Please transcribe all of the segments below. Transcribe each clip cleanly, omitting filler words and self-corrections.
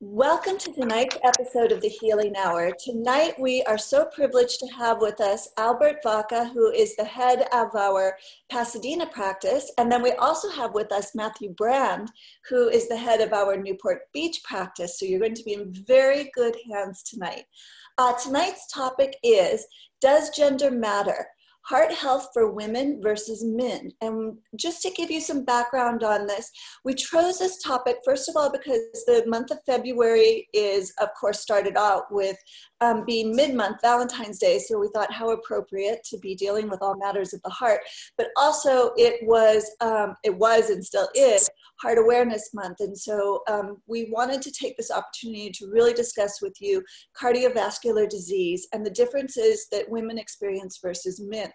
Welcome to tonight's episode of the Healing Hour. Tonight we are so privileged to have with us Albert Vaca, who is the head of our Pasadena practice. And then we also have with us Matthew Brand, who is the head of our Newport Beach practice. So you're going to be in very good hands tonight. Tonight's topic is, does gender matter? Heart health for women versus men. And just to give you some background on this, we chose this topic, first of all, because the month of February is, of course, started out with being mid-month, Valentine's Day. So we thought how appropriate to be dealing with all matters of the heart. But also it was and still is Heart Awareness Month. And so we wanted to take this opportunity to really discuss with you cardiovascular disease and the differences that women experience versus men.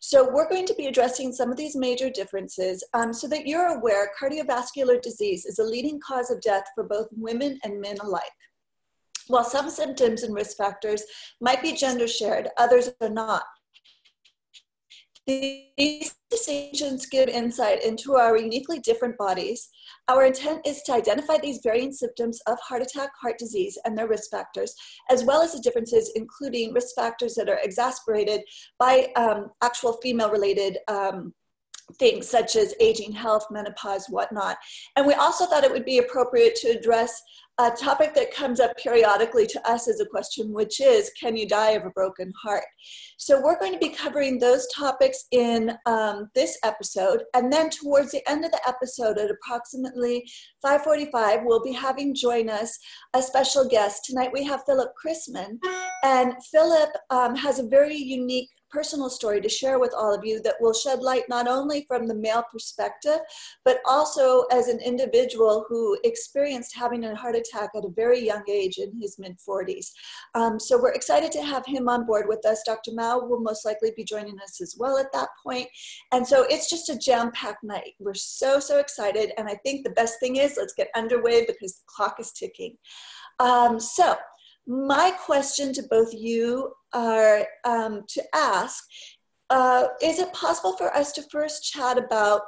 So we're going to be addressing some of these major differences so that you're aware cardiovascular disease is a leading cause of death for both women and men alike. While some symptoms and risk factors might be gender shared, others are not. These distinctions give insight into our uniquely different bodies. Our intent is to identify these varying symptoms of heart attack, heart disease, and their risk factors, as well as the differences, including risk factors that are exacerbated by actual female-related things such as aging, health, menopause, whatnot. And we also thought it would be appropriate to address a topic that comes up periodically to us as a question, which is, can you die of a broken heart? So we're going to be covering those topics in this episode. And then towards the end of the episode at approximately 5:45, we'll be having join us a special guest. Tonight we have Philip Chrisman. And Philip has a very unique personal story to share with all of you that will shed light not only from the male perspective, but also as an individual who experienced having a heart attack at a very young age in his mid-40s. So we're excited to have him on board with us. Dr. Mao will most likely be joining us as well at that point. And so it's just a jam-packed night. We're so excited. And I think the best thing is, let's get underway because the clock is ticking. So my question to both you are to ask, is it possible for us to first chat about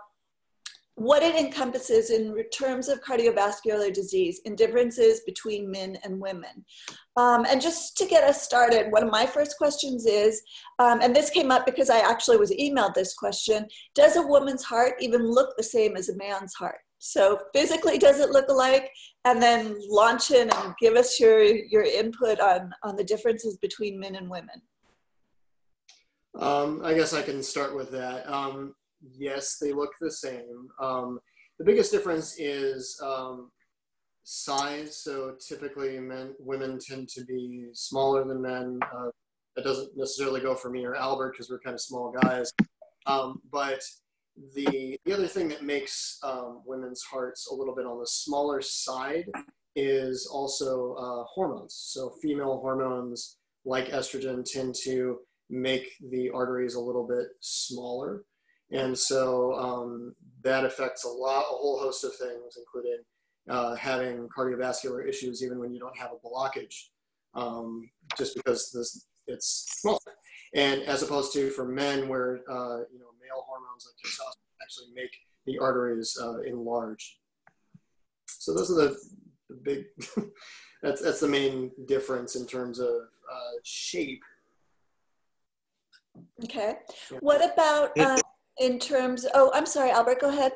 what it encompasses in terms of cardiovascular disease and differences between men and women? And just to get us started, one of my first questions is, and this came up because I actually was emailed this question, does a woman's heart even look the same as a man's heart? So physically, does it look alike? And then launch in and give us your input on the differences between men and women. I guess I can start with that. Yes, they look the same. The biggest difference is size. So typically women tend to be smaller than men. That doesn't necessarily go for me or Albert because we're kind of small guys. But the other thing that makes women's hearts a little bit on the smaller side is also hormones. So female hormones like estrogen tend to make the arteries a little bit smaller. And so that affects a whole host of things, including having cardiovascular issues even when you don't have a blockage, just because it's smaller. And as opposed to for men where, male hormones like testosterone actually make the arteries enlarge. So those are the big, that's the main difference in terms of shape. Okay. Yeah. What about in terms, oh, I'm sorry, Albert, go ahead.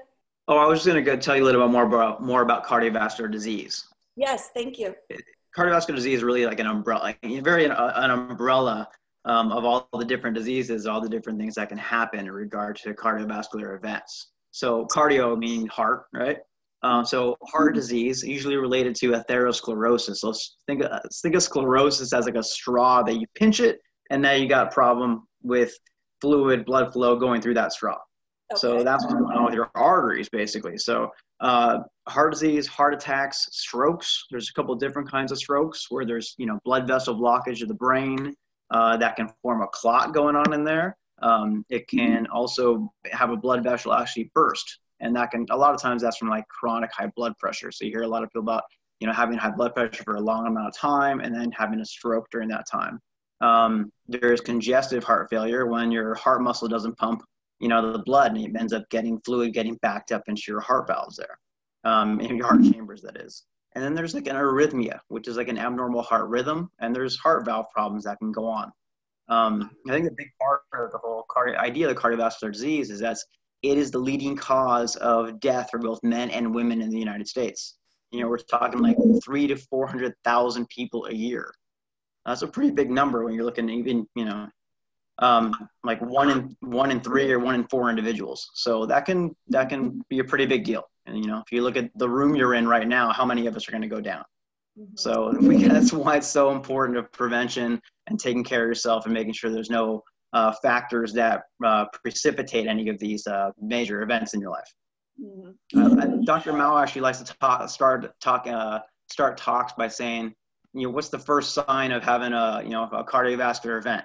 Oh, I was just going to tell you a little bit more about cardiovascular disease. Yes, thank you. Cardiovascular disease is really like an umbrella, an umbrella of all the different diseases, all the different things that can happen in regard to cardiovascular events. So cardio meaning heart, right? So heart disease usually related to atherosclerosis. So think of sclerosis as like a straw that you pinch it, and now you got a problem with blood flow going through that straw. Okay. So that's what's going on with your arteries, basically. So heart disease, heart attacks, strokes. There's a couple of different kinds of strokes where there's, blood vessel blockage of the brain that can form a clot going on in there. It can also have a blood vessel actually burst. And that can, a lot of times that's from like chronic high blood pressure. So you hear a lot of people about, having high blood pressure for a long amount of time and then having a stroke during that time. There's congestive heart failure when your heart muscle doesn't pump, the blood, and it ends up getting fluid getting backed up into your heart valves there, in your heart chambers, that is. And then there's like an arrhythmia, which is like an abnormal heart rhythm, and there's heart valve problems that can go on. I think the big part of the whole idea of the cardiovascular disease is that it is the leading cause of death for both men and women in the United States. You know, we're talking like 300,000 to 400,000 people a year. That's a pretty big number when you're looking at even, you know, like one in three or 1 in 4 individuals. So that can be a pretty big deal. And, you know, if you look at the room you're in right now, how many of us are going to go down? So that's why it's so important of prevention and taking care of yourself and making sure there's no factors that precipitate any of these major events in your life. Dr. Mao actually likes to start talks by saying, you know, what's the first sign of having a cardiovascular event?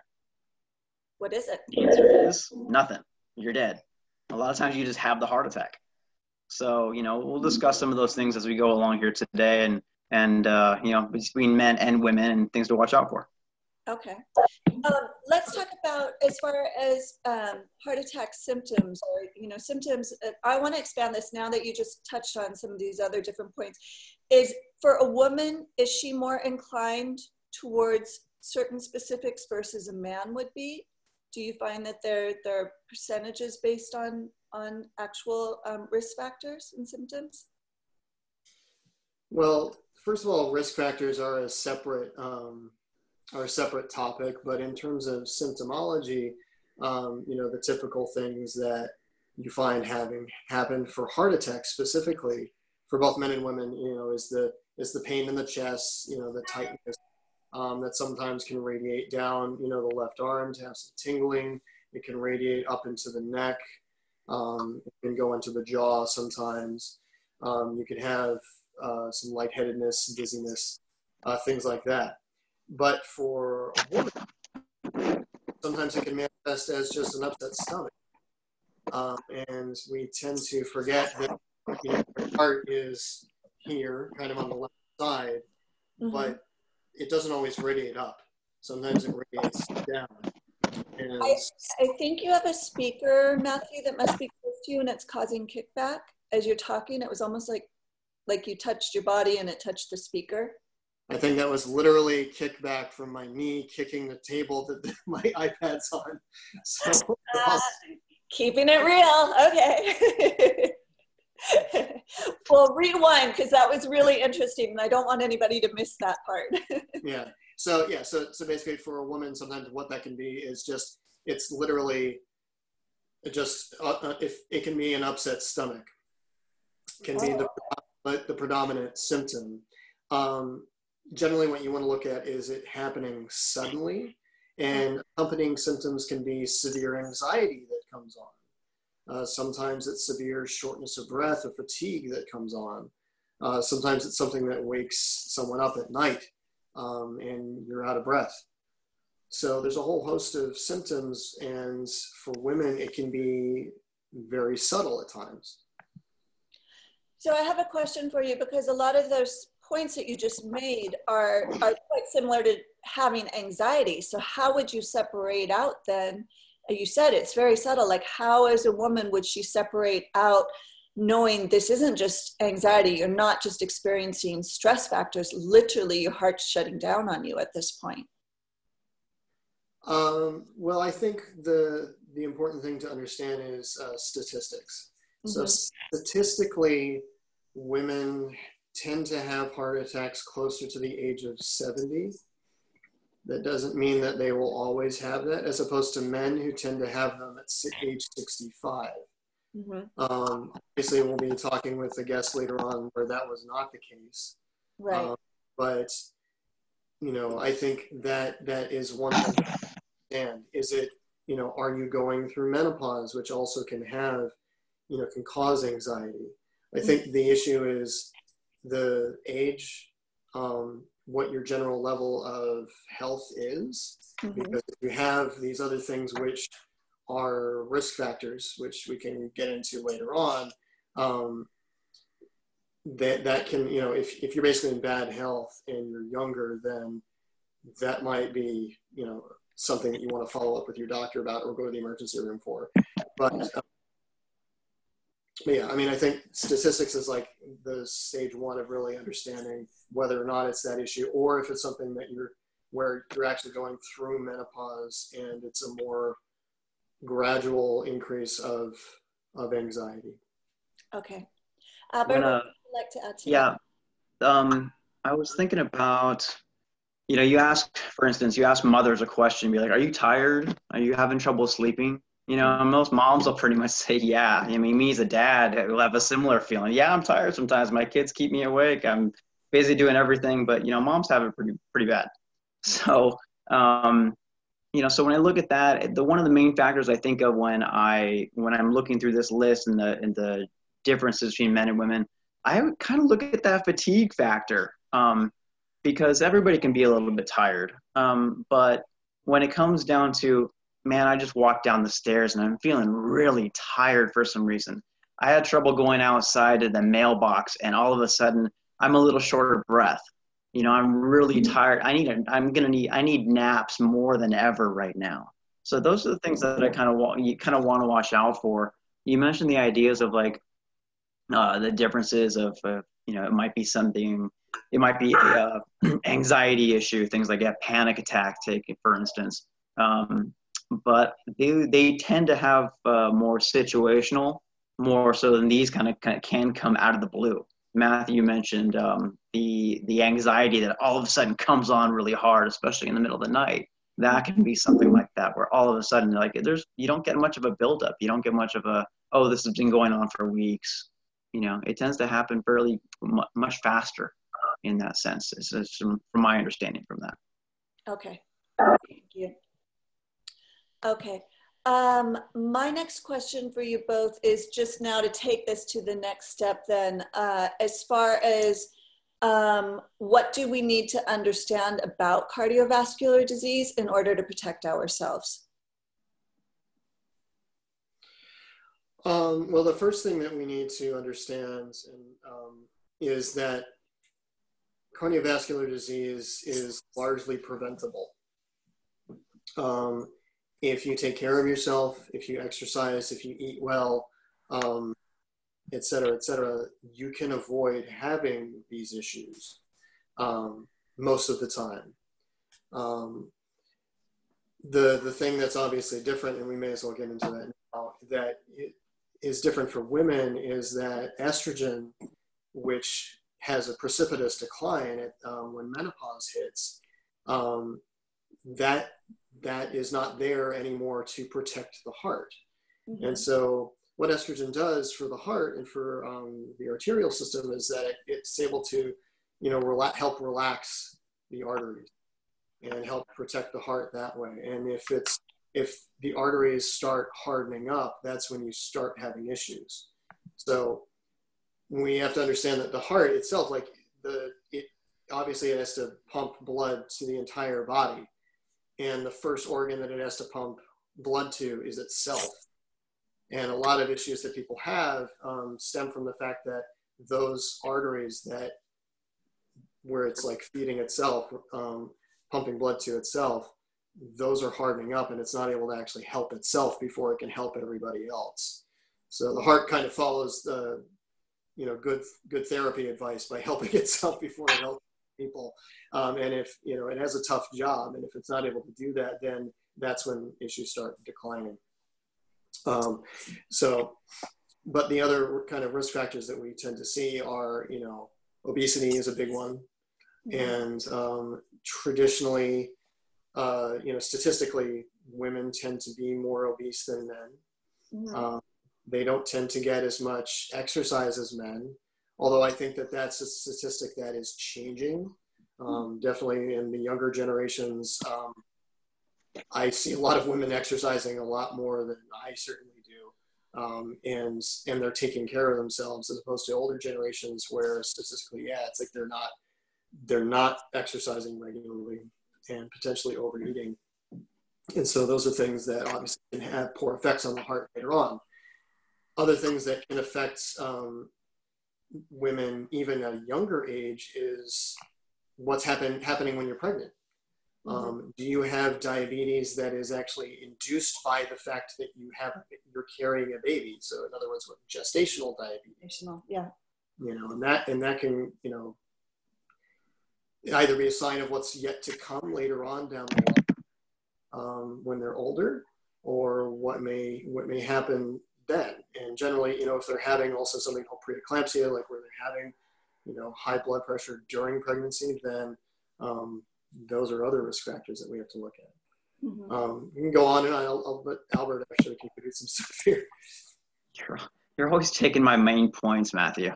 What is it? The answer is nothing. You're dead. A lot of times you just have the heart attack. So, you know, we'll discuss some of those things as we go along here today, and you know, between men and women, and things to watch out for. Okay. Let's talk about, as far as heart attack symptoms, or, you know, symptoms. I want to expand this now that you just touched on some of these other different points. Is, for a woman, is she more inclined towards certain specifics versus a man would be? Do you find that there are percentages based on actual risk factors and symptoms? Well, first of all, risk factors are a separate topic, but in terms of symptomology, you know, the typical things that you find having happened for heart attacks specifically for both men and women, you know, is the pain in the chest, you know, the tightness that sometimes can radiate down, you know, the left arm to have some tingling. It can radiate up into the neck. It can go into the jaw sometimes. You can have some lightheadedness, dizziness, things like that. But for a woman, sometimes it can manifest as just an upset stomach. And we tend to forget that, you know, the heart is here, kind of on the left side, but it doesn't always radiate up. Sometimes it radiates down. And I think you have a speaker, Matthew, that must be close to you, and it's causing kickback as you're talking. It was almost like you touched your body and it touched the speaker. I think that was literally kickback from my knee kicking the table that my iPad's on. So keeping it real. Okay. Well, rewind, because that was really interesting, and I don't want anybody to miss that part. So basically, for a woman, sometimes what that can be is just, it's literally just if it can be an upset stomach, can be the predominant symptom. Generally, what you want to look at is it happening suddenly, and accompanying symptoms can be severe anxiety that comes on. Sometimes it's severe shortness of breath or fatigue that comes on. Sometimes it's something that wakes someone up at night and you're out of breath. So there's a whole host of symptoms, and for women, it can be very subtle at times. So I have a question for you, because a lot of those points that you just made are quite similar to having anxiety. So how would you separate out then? You said it's very subtle. Like, how as a woman would she separate out, knowing this isn't just anxiety, you're not just experiencing stress factors, literally your heart's shutting down on you at this point? Well, I think the important thing to understand is statistics. So statistically, women tend to have heart attacks closer to the age of 70. That doesn't mean that they will always have that, as opposed to men who tend to have them at age 65. Obviously, we'll be talking with a guest later on where that was not the case. Right. But, you know, I think that is one thing to understand. Is it, you know, are you going through menopause, which also can have, you know, can cause anxiety. I think the issue is the age, what your general level of health is, because if you have these other things which are risk factors, which we can get into later on, that can, you know, if you're basically in bad health and you're younger, then that might be, you know, something that you want to follow up with your doctor about or go to the emergency room for. But But yeah, I mean, I think statistics is like the stage one of really understanding whether or not it's that issue, or if it's something that where you're actually going through menopause and it's a more gradual increase of anxiety. Okay. When, Albert, what would you like to add to that? yeah, I was thinking about, you ask, for instance, you ask mothers a question, be like, are you tired? Are you having trouble sleeping? Most moms will pretty much say, yeah. I mean, me as a dad will have a similar feeling. Yeah, I'm tired sometimes. My kids keep me awake. I'm busy doing everything, but, moms have it pretty bad. So, so when I look at that, one of the main factors I think of when I'm looking through this list and the differences between men and women, I would kind of look at that fatigue factor, because everybody can be a little bit tired. But when it comes down to, man, I just walked down the stairs and I'm feeling really tired for some reason. I had trouble going outside to the mailbox, and all of a sudden I'm a little short of breath. I'm really tired. I need naps more than ever right now. So those are the things that I kind of want to watch out for. You mentioned the ideas of like the differences of it might be something, it might be a anxiety issue, things like a panic attack, for instance. But they tend to have more situational, more so than these kind of can come out of the blue. Matthew mentioned the anxiety that all of a sudden comes on really hard, especially in the middle of the night. That can be something like that, where all of a sudden, like, you don't get much of a buildup. You don't get much of a, oh, this has been going on for weeks. It tends to happen fairly much faster in that sense. It's from my understanding from that. Okay. Thank you. Okay. My next question for you both is just now to take this to the next step then, as far as what do we need to understand about cardiovascular disease in order to protect ourselves? Well, the first thing that we need to understand is that cardiovascular disease is largely preventable. If you take care of yourself, if you exercise, if you eat well, et cetera, you can avoid having these issues most of the time. The thing that's obviously different, and we may as well get into that now, that it is different for women is that estrogen, which has a precipitous decline when menopause hits, that is not there anymore to protect the heart. Mm-hmm. And so what estrogen does for the heart and for the arterial system is that it's able to, help relax the arteries and help protect the heart that way. And if the arteries start hardening up, that's when you start having issues. So we have to understand that the heart itself, obviously it has to pump blood to the entire body. And the first organ that it has to pump blood to is itself. And a lot of issues that people have stem from the fact that those arteries where it's like feeding itself, pumping blood to itself, those are hardening up and it's not able to actually help itself before it can help everybody else. So the heart kind of follows the, good therapy advice by helping itself before it helps people. And if, it has a tough job, and if it's not able to do that, then that's when issues start declining. But the other kind of risk factors that we tend to see are, obesity is a big one. And traditionally, statistically, women tend to be more obese than men. They don't tend to get as much exercise as men, although I think that that's a statistic that is changing. Definitely in the younger generations, I see a lot of women exercising a lot more than I certainly do. And they're taking care of themselves, as opposed to older generations where statistically, it's like they're not exercising regularly and potentially overeating. And so those are things that obviously can have poor effects on the heart later on. Other things that can affect women even at a younger age is what's happening when you're pregnant. Do you have diabetes that is actually induced by the fact that you're carrying a baby? So in other words, what gestational diabetes? Yeah. You know, and that can, you know, either be a sign of what's yet to come later on down the line, when they're older, or what may happen then. And generally, you know, if they're having also something called preeclampsia, like where they're having, you know, high blood pressure during pregnancy, then those are other risk factors that we have to look at. You can go on, and I'll let Albert actually contribute some stuff here. You're always taking my main points, Matthew.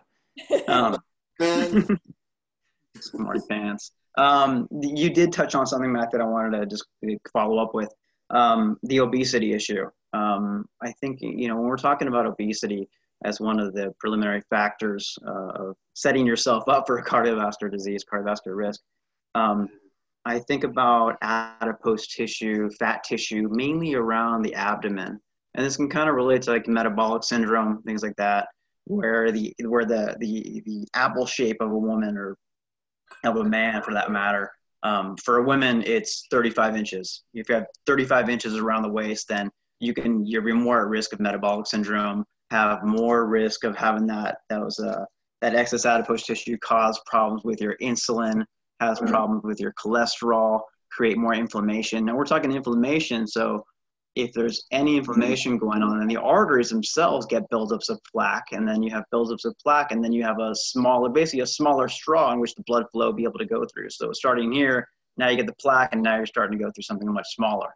Smart pants. You did touch on something, Matt, that I wanted to just follow up with. The obesity issue. I think, you know, when we're talking about obesity as one of the preliminary factors of setting yourself up for a cardiovascular disease, cardiovascular risk, I think about adipose tissue, fat tissue, mainly around the abdomen. And this can kind of relate to like metabolic syndrome, things like that, where the apple shape of a woman, or of a man for that matter, for a woman, it's 35 inches. If you have 35 inches around the waist, then you're more at risk of metabolic syndrome, have more risk of having that excess adipose tissue cause problems with your insulin, has problems with your cholesterol, create more inflammation. Now we're talking inflammation, so if there's any inflammation going on, and the arteries themselves get buildups of plaque, and then you have buildups of plaque, and then you have basically a smaller straw in which the blood flow will be able to go through. So starting here, now you get the plaque, and now you're starting to go through something much smaller,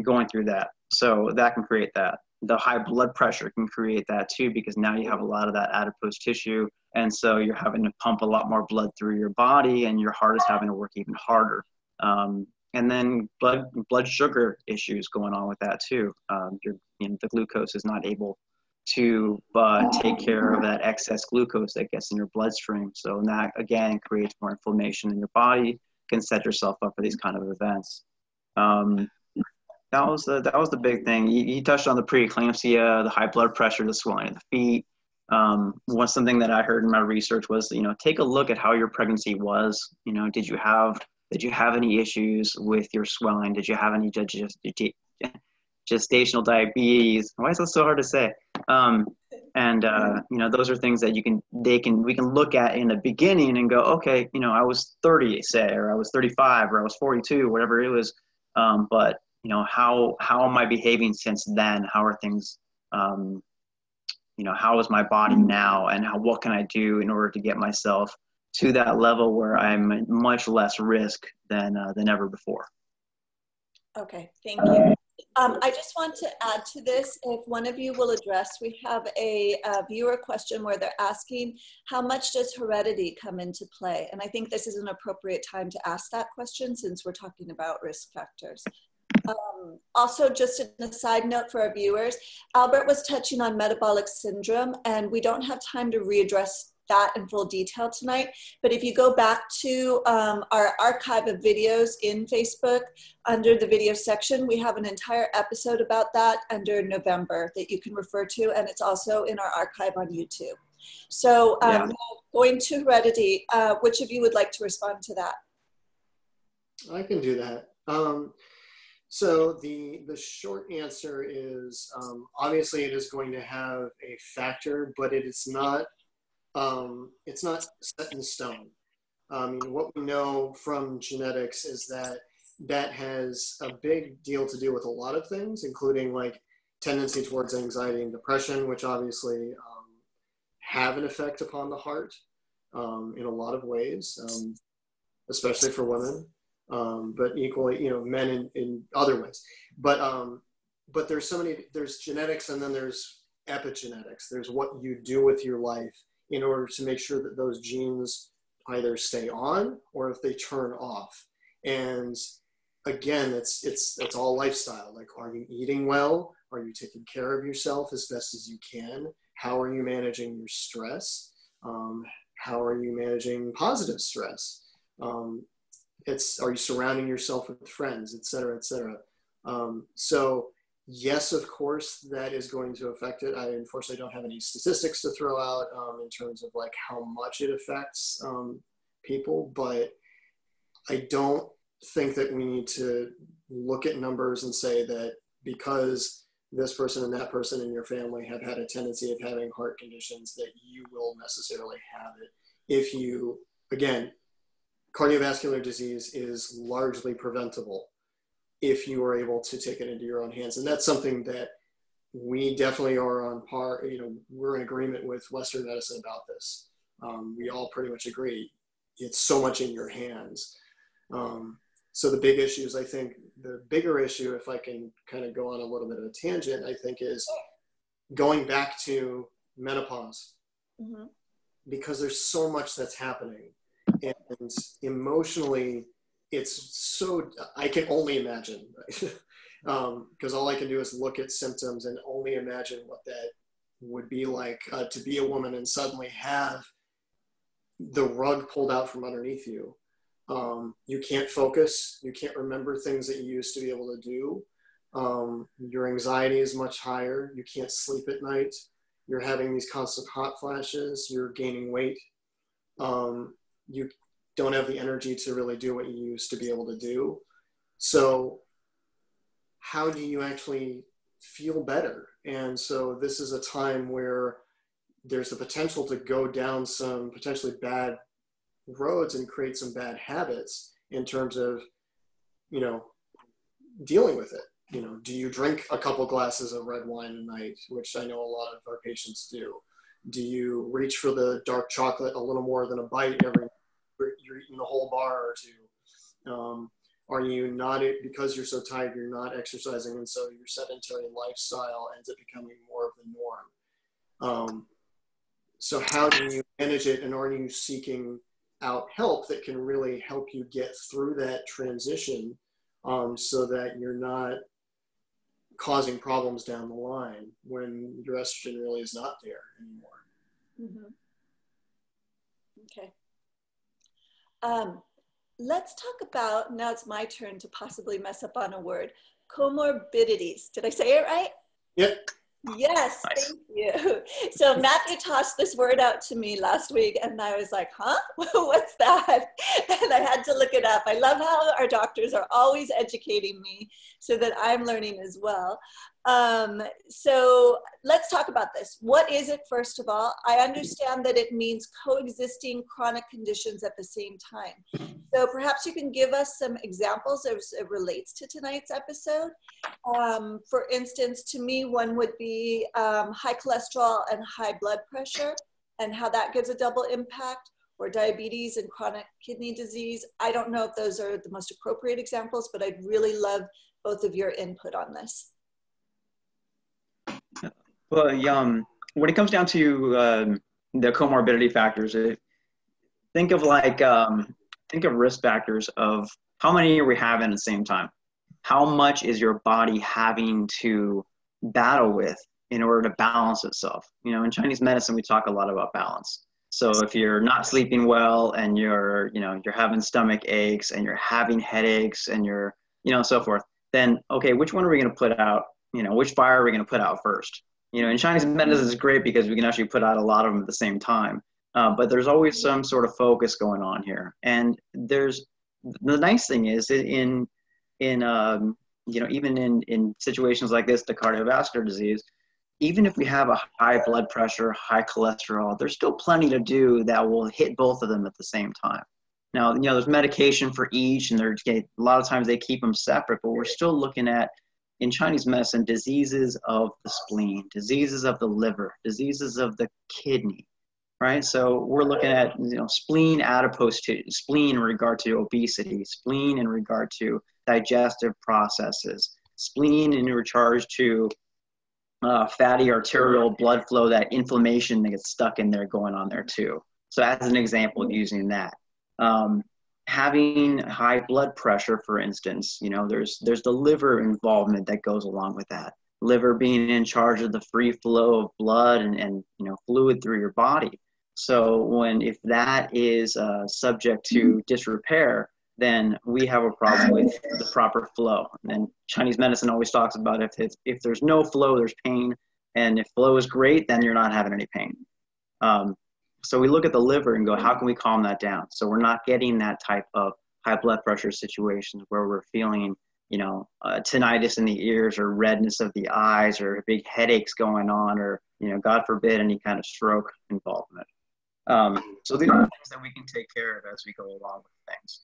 going through that. So that can create that. The high blood pressure can create that too, because now you have a lot of that adipose tissue, and so you're having to pump a lot more blood through your body, and your heart is having to work even harder. And then blood sugar issues going on with that too. The glucose is not able to take care of that excess glucose that gets in your bloodstream. So that again creates more inflammation in your body, can set yourself up for these kind of events. That was the big thing. You touched on the preeclampsia, the high blood pressure, the swelling of the feet. Something that I heard in my research was, you know, take a look at how your pregnancy was. You know, did you have any issues with your swelling? Did you have any gestational diabetes? Why is that so hard to say? You know, those are things that we can look at in the beginning and go, okay, you know, I was 30, say, or I was 35, or I was 42, whatever it was. But you know, how am I behaving since then? How are things? You know, how is my body now, and what can I do in order to get myself to that level where I'm at much less risk than ever before. Okay, thank you. I just want to add to this, if one of you will address, we have a viewer question where they're asking, how much does heredity come into play? And I think this is an appropriate time to ask that question since we're talking about risk factors. Also, just a side note for our viewers, Albert was touching on metabolic syndrome, and we don't have time to readdress that in full detail tonight, but if you go back to our archive of videos in Facebook, under the video section, we have an entire episode about that under November that you can refer to, and it's also in our archive on YouTube. So going to heredity, which of you would like to respond to that? I can do that. So the short answer is, obviously it is going to have a factor, but it's not set in stone. What we know from genetics is that has a big deal to do with a lot of things, including like tendency towards anxiety and depression, which obviously have an effect upon the heart in a lot of ways, especially for women, but equally, you know, men in other ways. But there's genetics, and then there's epigenetics. There's what you do with your life in order to make sure that those genes either stay on or if they turn off. And again, it's all lifestyle. Like, are you eating well? Are you taking care of yourself as best as you can? How are you managing your stress? How are you managing positive stress? Are you surrounding yourself with friends, et cetera, et cetera? So yes, of course, that is going to affect it. I unfortunately don't have any statistics to throw out in terms of like how much it affects people, but I don't think that we need to look at numbers and say that because this person and that person in your family have had a tendency of having heart conditions, that you will necessarily have it. If you, again, cardiovascular disease is largely preventable if you are able to take it into your own hands. And that's something that we definitely are on par, we're in agreement with Western medicine about this. We all pretty much agree. It's so much in your hands. So the big issues, I think the bigger issue, if I can kind of go on a little bit of a tangent, I think is going back to menopause, because there's so much that's happening, and emotionally it's so, I can only imagine, because all I can do is look at symptoms and only imagine what that would be like, to be a woman and suddenly have the rug pulled out from underneath you. You can't focus. You can't remember things that you used to be able to do. Your anxiety is much higher. You can't sleep at night. You're having these constant hot flashes. You're gaining weight. You don't have the energy to really do what you used to be able to do. So how do you actually feel better? And so this is a time where there's the potential to go down some potentially bad roads and create some bad habits in terms of, dealing with it. Do you drink a couple glasses of red wine a night, which I know a lot of our patients do? Do you reach for the dark chocolate a little more than a bite every, you're eating the whole bar or two? Are you not, because you're so tired, you're not exercising, and so your sedentary lifestyle ends up becoming more of the norm? So how do you manage it, and are you seeking out help that can really help you get through that transition, so that you're not causing problems down the line when your estrogen really is not there anymore? Okay. Let's talk about, now it's my turn to possibly mess up on a word, comorbidities. Did I say it right? Yep. Yes, Nice. thank you. So Matthew tossed this word out to me last week, and I was like, huh? What's that? And I had to look it up. I love how our doctors are always educating me so that I'm learning as well. So let's talk about this. What is it, first of all? I understand that it means coexisting chronic conditions at the same time. So perhaps you can give us some examples as it relates to tonight's episode. For instance, to me, one would be high cholesterol and high blood pressure, and how that gives a double impact, or diabetes and chronic kidney disease. I don't know if those are the most appropriate examples, but I'd really love both of your input on this. Well, when it comes down to the comorbidity factors, think of risk factors of how many are we having at the same time. How much is your body having to battle with in order to balance itself? In Chinese medicine, we talk a lot about balance. So if you're not sleeping well and you're having stomach aches and you're having headaches and you're, so forth, then, okay, which one are we going to put out? Which fire are we going to put out first? In Chinese medicine is great because we can actually put out a lot of them at the same time. But there's always some sort of focus going on here. And the nice thing is even in situations like this, the cardiovascular disease, even if we have a high blood pressure, high cholesterol, there's still plenty to do that will hit both of them at the same time. Now, there's medication for each, and a lot of times they keep them separate, but we're still looking at, in Chinese medicine, diseases of the spleen, diseases of the liver, diseases of the kidney, right? So we're looking at, spleen, adipose tissue, spleen in regard to obesity, spleen in regard to digestive processes, spleen in regard to fatty arterial blood flow, that inflammation that gets stuck in there going on there too. So as an example of using that. Having high blood pressure, for instance, there's the liver involvement that goes along with that. Liver being in charge of the free flow of blood and fluid through your body. So if that is subject to disrepair, then we have a problem with the proper flow. And Chinese medicine always talks about if there's no flow, there's pain. And if flow is great, then you're not having any pain. So we look at the liver and go, how can we calm that down? So we're not getting that type of high blood pressure situations where we're feeling, tinnitus in the ears or redness of the eyes or big headaches going on, or, God forbid, any kind of stroke involvement. So these are things that we can take care of as we go along with things.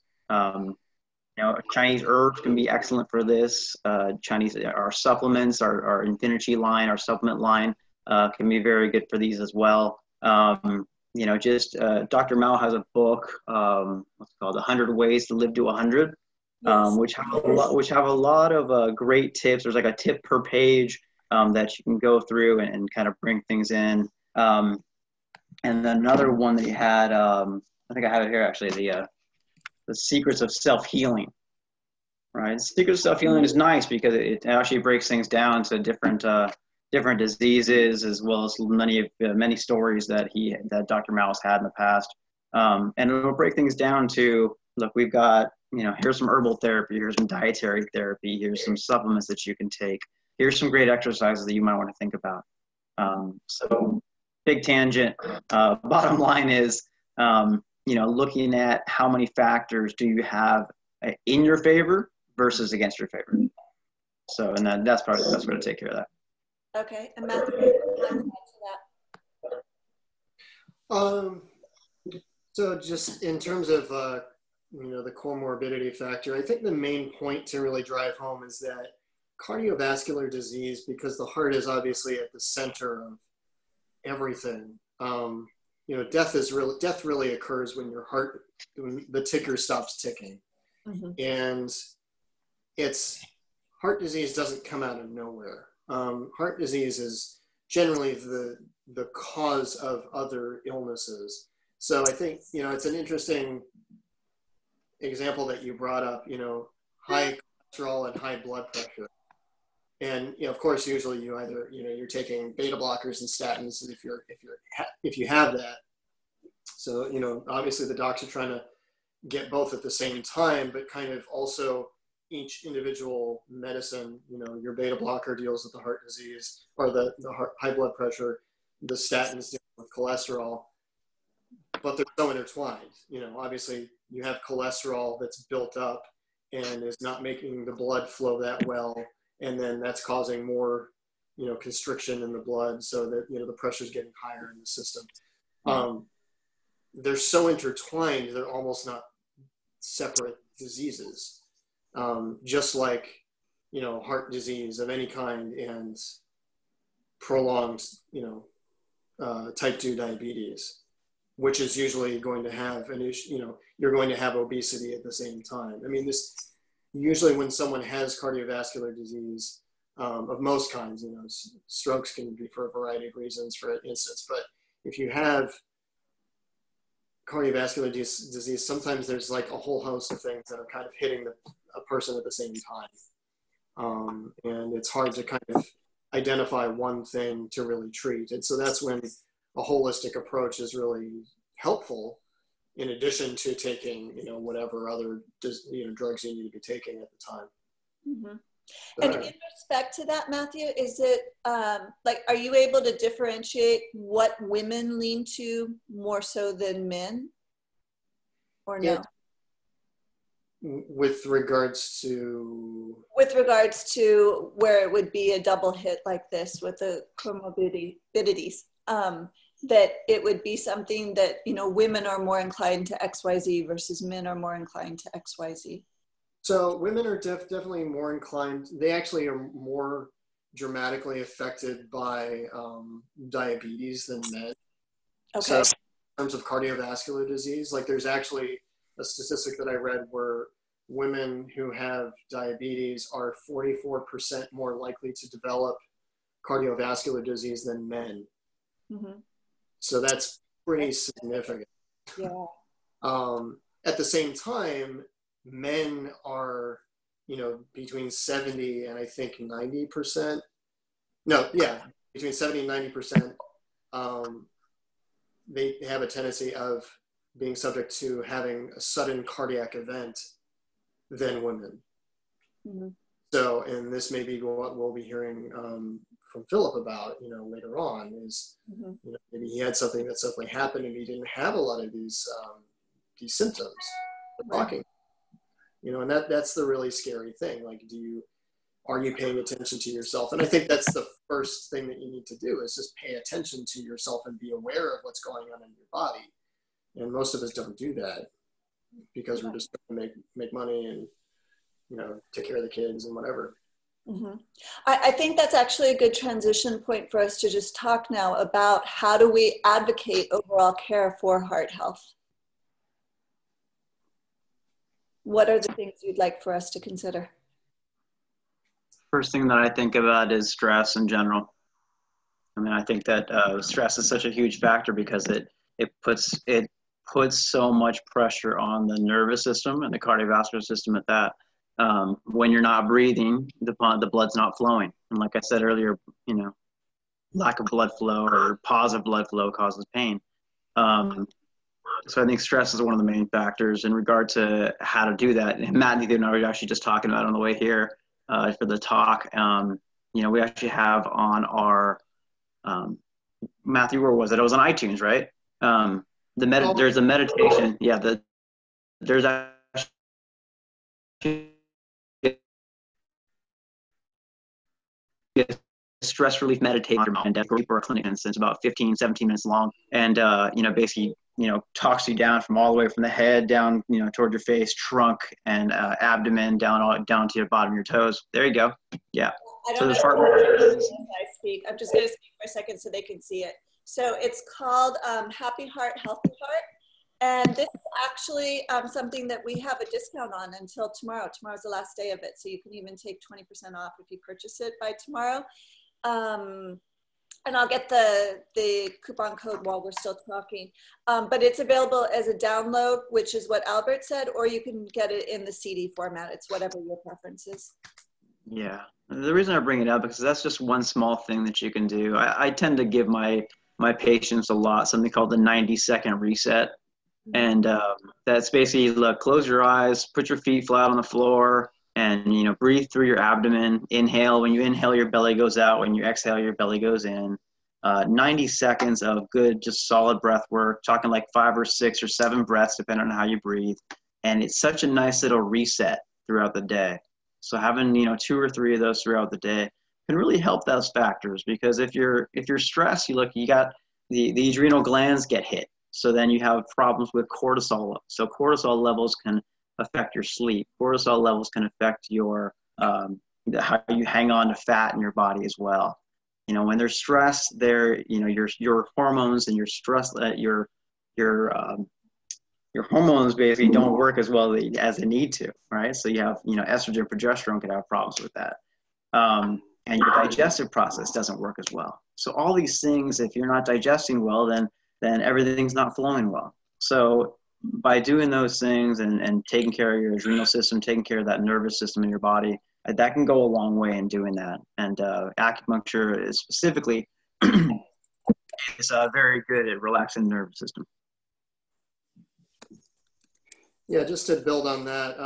Chinese herbs can be excellent for this. Our supplements, our Infinity line, our supplement line can be very good for these as well. Dr. Mao has a book, what's it called, 100 Ways to Live to 100, Yes. which have a lot of great tips. There's like a tip per page that you can go through and kind of bring things in. And then another one that he had, I think I have it here actually, the Secrets of Self-Healing. Right, Secrets of Self-Healing is nice because it actually breaks things down to different diseases, as well as many stories that Dr. Mao has had in the past, and it'll break things down to, look, we've got, here's some herbal therapy, here's some dietary therapy, here's some supplements that you can take, here's some great exercises that you might want to think about. So big tangent. Bottom line is, looking at how many factors do you have in your favor versus against your favor. So, and that's probably the best way to take care of that. Okay, and Matthew, would you like to add to that? So just in terms of, the comorbidity factor, I think the main point to really drive home is that cardiovascular disease, because the heart is obviously at the center of everything, death really occurs when when the ticker stops ticking. Mm-hmm. And heart disease doesn't come out of nowhere. Heart disease is generally the cause of other illnesses. So I think, it's an interesting example that you brought up, high cholesterol and high blood pressure. And, of course, usually you either, you're taking beta blockers and statins if you have that. So, obviously the docs are trying to get both at the same time, but kind of also each individual medicine, your beta blocker deals with the heart disease or the high blood pressure, the statins deal with cholesterol, but they're so intertwined. Obviously you have cholesterol that's built up and is not making the blood flow that well. And then that's causing more, constriction in the blood so that, the pressure is getting higher in the system. They're so intertwined, they're almost not separate diseases. Just like, heart disease of any kind and prolonged, type 2 diabetes, which is usually going to have an issue, you're going to have obesity at the same time. I mean, usually when someone has cardiovascular disease of most kinds, strokes can be for a variety of reasons, for instance, but if you have cardiovascular disease, sometimes there's like a whole host of things that are kind of hitting a person at the same time. And it's hard to kind of identify one thing to really treat. And so that's when a holistic approach is really helpful, in addition to taking, whatever other, drugs you need to be taking at the time. Mm-hmm. And in respect to that, Matthew, is it are you able to differentiate what women lean to more so than men, or no? With regards to where it would be a double hit like this with the comorbidities, that it would be something that, women are more inclined to XYZ versus men are more inclined to XYZ. So women are definitely more inclined. They actually are more dramatically affected by diabetes than men. Okay. So in terms of cardiovascular disease, there's actually a statistic that I read where women who have diabetes are 44% more likely to develop cardiovascular disease than men. Mm-hmm. So that's pretty significant. Yeah. At the same time, men are, between 70 and I think 90%. No, yeah, between 70 and 90%. They have a tendency of being subject to having a sudden cardiac event than women. Mm-hmm. So, and this may be what we'll be hearing from Philip about, later on is, mm-hmm. Maybe he had something that suddenly happened and he didn't have a lot of these symptoms we're talking. you know, and that's the really scary thing. Like, are you paying attention to yourself? And I think that's the first thing that you need to do, is just pay attention to yourself and be aware of what's going on in your body. And most of us don't do that because we're just trying to make money and, you know, take care of the kids and whatever. Mm-hmm. I think that's actually a good transition point for us to just talk now about how do we advocate overall care for heart health. What are the things you'd like for us to consider? First thing that I think about is stress in general. I mean, I think that stress is such a huge factor because it puts so much pressure on the nervous system and the cardiovascular system at that. When you're not breathing, the blood's not flowing. And like I said earlier, you know, lack of blood flow or positive blood flow causes pain. So I think stress is one of the main factors in regard to how to do that. And Matt and I were actually just talking about it on the way here for the talk. You know, we actually have on our, Matthew, where was it? It was on iTunes, right? There's a meditation. Yeah, there's actually a stress relief meditation and for a clinic, and it's about 15, 17 minutes long. And, you know, basically, you know, talks you down from all the way from the head down, you know, toward your face, trunk, and abdomen, down to your bottom of your toes. There you go. Yeah. I So don't there's know heart. as I speak. I'm just going to speak for a second so they can see it. So it's called Happy Heart, Healthy Heart. And this is actually something that we have a discount on until tomorrow. Tomorrow's the last day of it. So you can even take 20% off if you purchase it by tomorrow. And I'll get the coupon code while we're still talking. But it's available as a download, which is what Albert said, or you can get it in the CD format. It's whatever your preference is. Yeah. The reason I bring it up is because that's just one small thing that you can do. I tend to give my patients something called the 90-second reset. And that's basically, look, close your eyes, put your feet flat on the floor, and, you know, breathe through your abdomen. Inhale. When you inhale, your belly goes out. When you exhale, your belly goes in. 90 seconds of good, just solid breath work, talking like 5 or 6 or 7 breaths, depending on how you breathe. And it's such a nice little reset throughout the day. So having, you know, 2 or 3 of those throughout the day can really help those factors, because if you're stressed, you got the adrenal glands get hit. So then you have problems with cortisol. So cortisol levels can affect your sleep. Cortisol levels can affect your how you hang on to fat in your body as well. You know, when there's stress, you know, your hormones and your stress, your hormones basically don't work as well as they need to, right? So you have, you know, estrogen, progesterone could have problems with that. And your digestive process doesn't work as well. So all these things, if you're not digesting well, then everything's not flowing well. So by doing those things and taking care of your adrenal system, taking care of that nervous system in your body, that can go a long way in doing that. And acupuncture is specifically is very good at relaxing the nervous system. Yeah, just to build on that,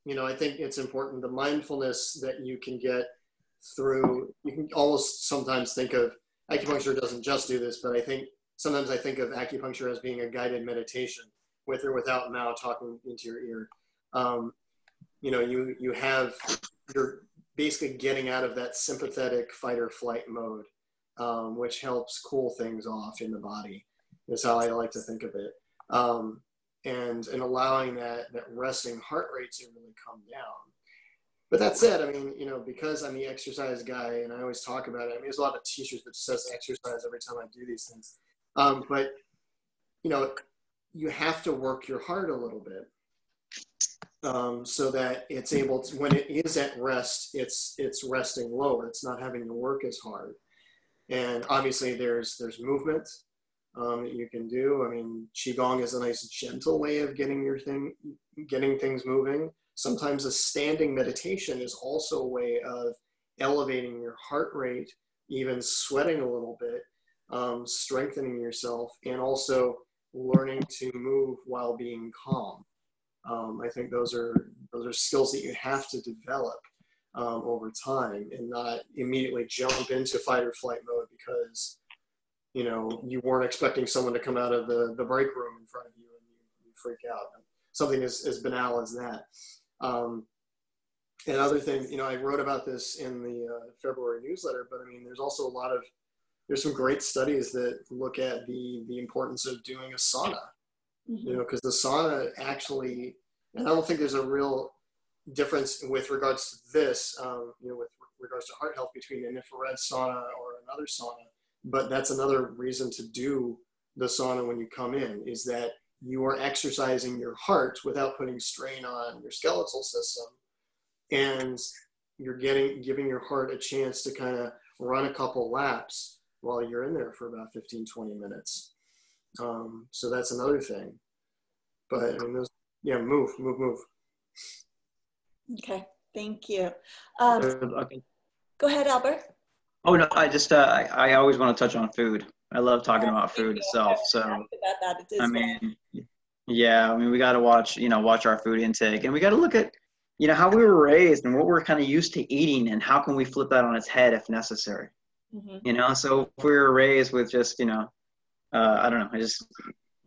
you know, I think it's important, the mindfulness that you can get through, you can almost sometimes think of, acupuncture doesn't just do this, but sometimes I think of acupuncture as being a guided meditation, with or without Mao talking into your ear. You know, you're basically getting out of that sympathetic fight or flight mode, which helps cool things off in the body, is how I like to think of it. And allowing that resting heart rate to really come down. But that said, I mean, you know, because I'm the exercise guy and I always talk about it, I mean, there's a lot of t-shirts that says exercise every time I do these things. But, you know, you have to work your heart a little bit so that it's able to, when it is at rest, it's resting lower. It's not having to work as hard. And obviously there's movement that you can do. I mean, Qigong is a nice gentle way of getting things moving. Sometimes a standing meditation is also a way of elevating your heart rate, even sweating a little bit, strengthening yourself, and also learning to move while being calm. I think those are skills that you have to develop over time, and not immediately jump into fight or flight mode because, you know, you weren't expecting someone to come out of the break room in front of you and you freak out. Something as banal as that. And other things, I wrote about this in the February newsletter, but I mean, there's some great studies that look at the importance of doing a sauna, because the sauna actually, and I don't think there's a real difference with regards to this, with regards to heart health between an infrared sauna or another sauna, but that's another reason to do the sauna when you come in, is that you are exercising your heart without putting strain on your skeletal system. And you're giving your heart a chance to kind of run a couple laps while you're in there for about 15, 20 minutes. So that's another thing. But I mean, move. Okay, thank you. Okay. Go ahead, Albert. Oh no, I always want to touch on food. I love talking about food itself. So I mean, yeah, I mean, we got to watch our food intake, and we got to look at, how we were raised and what we're kind of used to eating, and how can we flip that on its head if necessary. So if we were raised with just, I don't know, just,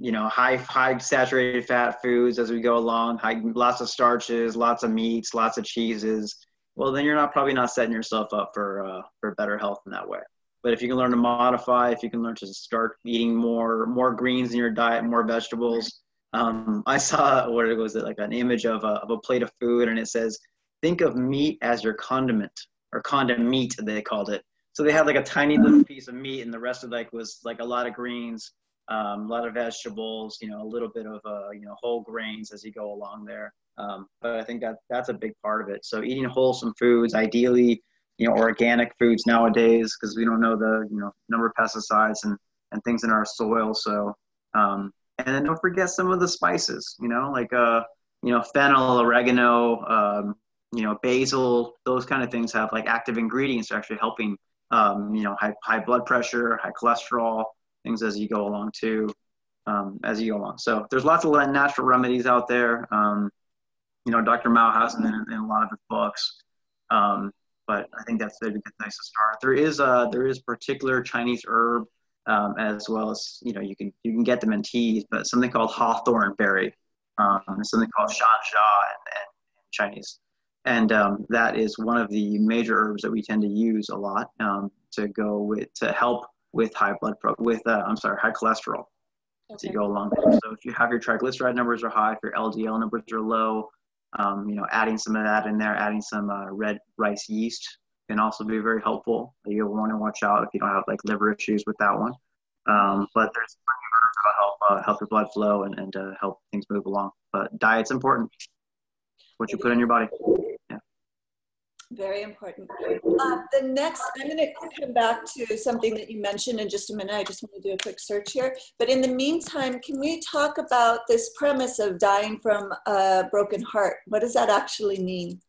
high saturated fat foods as we go along, lots of starches, lots of meats, lots of cheeses, well, then you're probably not setting yourself up for better health in that way. But if you can learn to modify, if you can learn to start eating more greens in your diet, more vegetables. I saw, like an image of a plate of food, and it says, think of meat as your condiment, or condiment, they called it. So they had like a tiny little piece of meat, and the rest of was like a lot of greens, a lot of vegetables, a little bit of whole grains as you go along there. But I think that's a big part of it. So eating wholesome foods, ideally, organic foods nowadays, because we don't know the number of pesticides and things in our soil. So and then don't forget some of the spices, like fennel, oregano, basil. Those kind of things have like active ingredients actually helping high blood pressure, high cholesterol, things as you go along too. So there's lots of natural remedies out there. Dr. Mao has them in a lot of his books. But I think that's a good place to start. There is particular Chinese herb, as well as, you can get them in teas, but something called hawthorn berry, something called shanxia in Chinese. And that is one of the major herbs that we tend to use a lot to help with high cholesterol. Okay. To go along there. So if you have your triglyceride numbers are high, if your LDL numbers are low, adding some of that in there, adding some red rice yeast can also be very helpful. You'll want to watch out if you don't have like liver issues with that one. But there's plenty of herbs that help your blood flow and help things move along. But diet's important. What you put in your body. Yeah. Very important. The next, I'm going to come back to something that you mentioned in just a minute. I just want to do a quick search here. But in the meantime, can we talk about this premise of dying from a broken heart? What does that actually mean?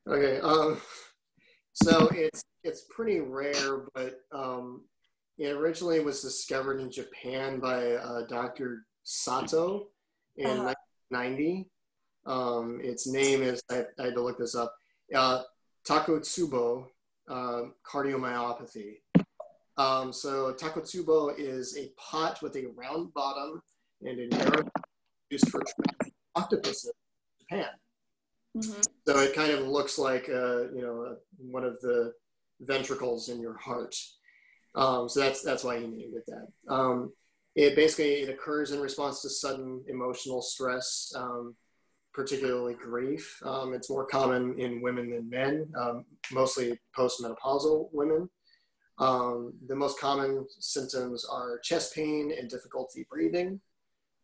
Okay. So it's pretty rare, but it originally was discovered in Japan by Dr. Sato in 1990. Its name is, I had to look this up, Takotsubo cardiomyopathy. So Takotsubo is a pot with a round bottom and a narrow used for octopuses in Japan. Mm-hmm. So it kind of looks like one of the ventricles in your heart. So that's why he named it that. It occurs in response to sudden emotional stress, particularly grief. It's more common in women than men, mostly postmenopausal women. The most common symptoms are chest pain and difficulty breathing.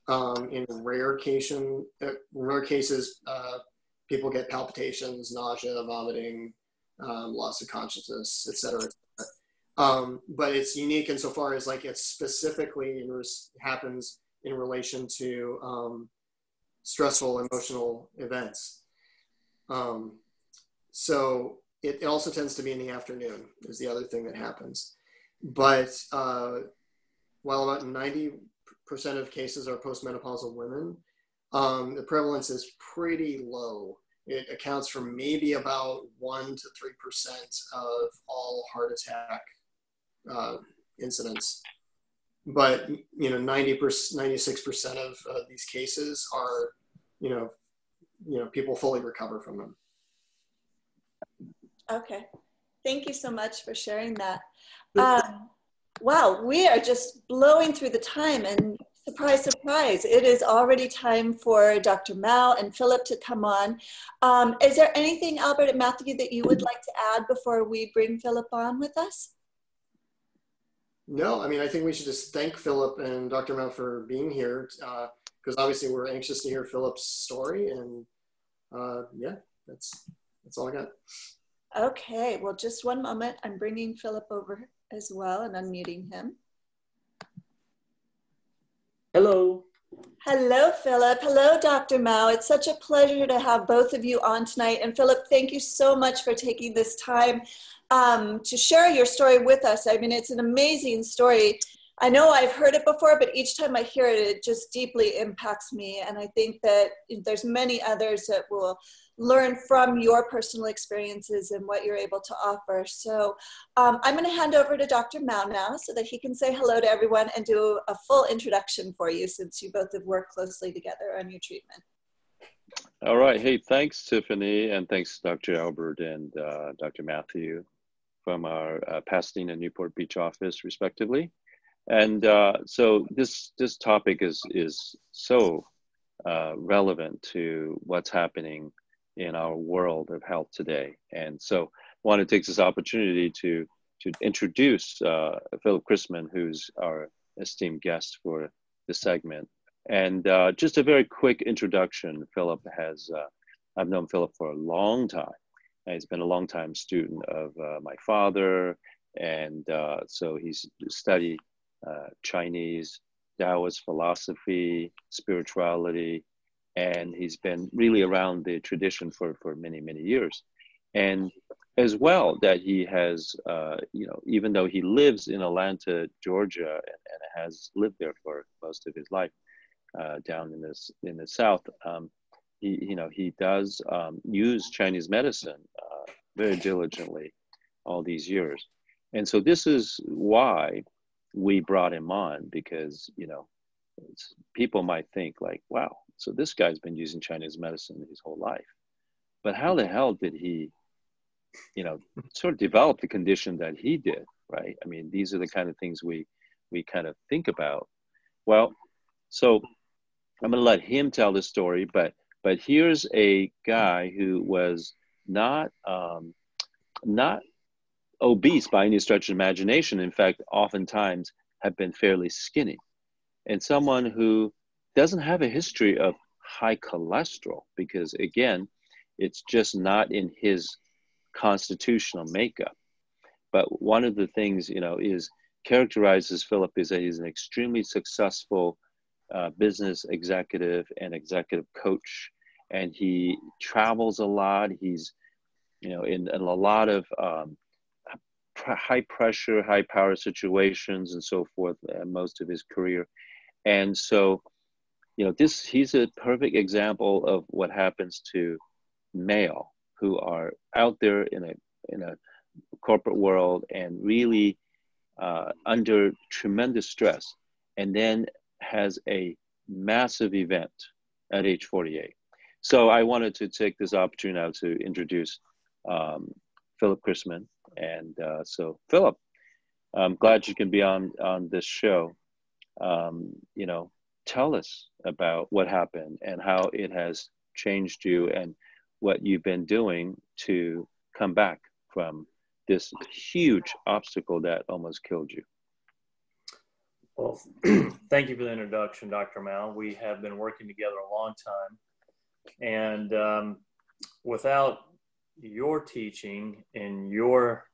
In rare cases, people get palpitations, nausea, vomiting, loss of consciousness, etc. But it's unique insofar as it specifically happens in relation to stressful emotional events. So it also tends to be in the afternoon is the other thing that happens. But while about 90% of cases are postmenopausal women, the prevalence is pretty low. It accounts for maybe about 1 to 3% of all heart attack incidents. But 90%, 96% of these cases are, people fully recover from them. Okay. Thank you so much for sharing that. Sure. Wow, we are just blowing through the time, and surprise, surprise, it is already time for Dr. Mao and Philip to come on. Is there anything, Albert and Matthew, that you would like to add before we bring Philip on with us? No, I mean, I think we should just thank Philip and Dr. Mao for being here, because obviously we're anxious to hear Philip's story, and yeah, that's all I got. Okay, well, just one moment. I'm bringing Philip over as well and unmuting him. Hello. Hello, Philip. Hello, Dr. Mao. It's such a pleasure to have both of you on tonight. And Philip, thank you so much for taking this time to share your story with us. I mean, it's an amazing story. I know I've heard it before, but each time I hear it, it just deeply impacts me. And I think that there's many others that will learn from your personal experiences and what you're able to offer. So I'm going to hand over to Dr. Mao now so that he can say hello to everyone and do a full introduction for you, since you both have worked closely together on your treatment. All right. Hey, thanks, Tiffany, and thanks, Dr. Albert and Dr. Matthew from our Pasadena Newport Beach office, respectively. And so this topic is so relevant to what's happening in our world of health today. And so I want to take this opportunity to introduce Philip Chrisman, who's our esteemed guest for this segment. And just a very quick introduction. Philip has, I've known Philip for a long time. And he's been a long time student of my father. And so he's studied Chinese, Taoist philosophy, spirituality, and he's been really around the tradition for many, many years. And as well that he has, even though he lives in Atlanta, Georgia, and has lived there for most of his life down in the South, he does use Chinese medicine very diligently all these years. And so this is why we brought him on, because, people might think like, wow, so this guy's been using Chinese medicine his whole life. But how the hell did he, sort of develop the condition that he did, right? I mean, these are the kind of things we kind of think about. Well, so I'm going to let him tell the story, but here's a guy who was not obese by any stretch of imagination. In fact, oftentimes have been fairly skinny, and someone who doesn't have a history of high cholesterol, because again, it's just not in his constitutional makeup. But one of the things, is characterizes Philip is that he's an extremely successful business executive and executive coach, and he travels a lot. He's, in a lot of high pressure, high power situations and so forth, most of his career. And so, he's a perfect example of what happens to male who are out there in a corporate world and really under tremendous stress, and then has a massive event at age 48. So I wanted to take this opportunity now to introduce Philip Chrisman. And so Philip, I'm glad you can be on this show. Tell us about what happened and how it has changed you and what you've been doing to come back from this huge obstacle that almost killed you. Well, thank you for the introduction, Dr. Mao. We have been working together a long time. And without your teaching and your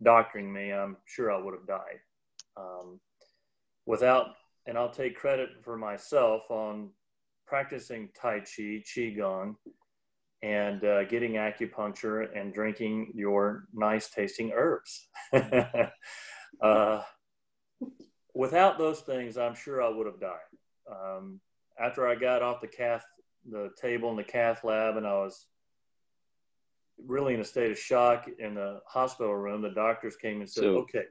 doctoring me, I'm sure I would have died. And I'll take credit for myself on practicing Tai Chi, Qigong, and getting acupuncture and drinking your nice tasting herbs. Without those things, I'm sure I would have died. After I got off the table in the cath lab, and I was really in a state of shock in the hospital room, the doctors came and said, okay,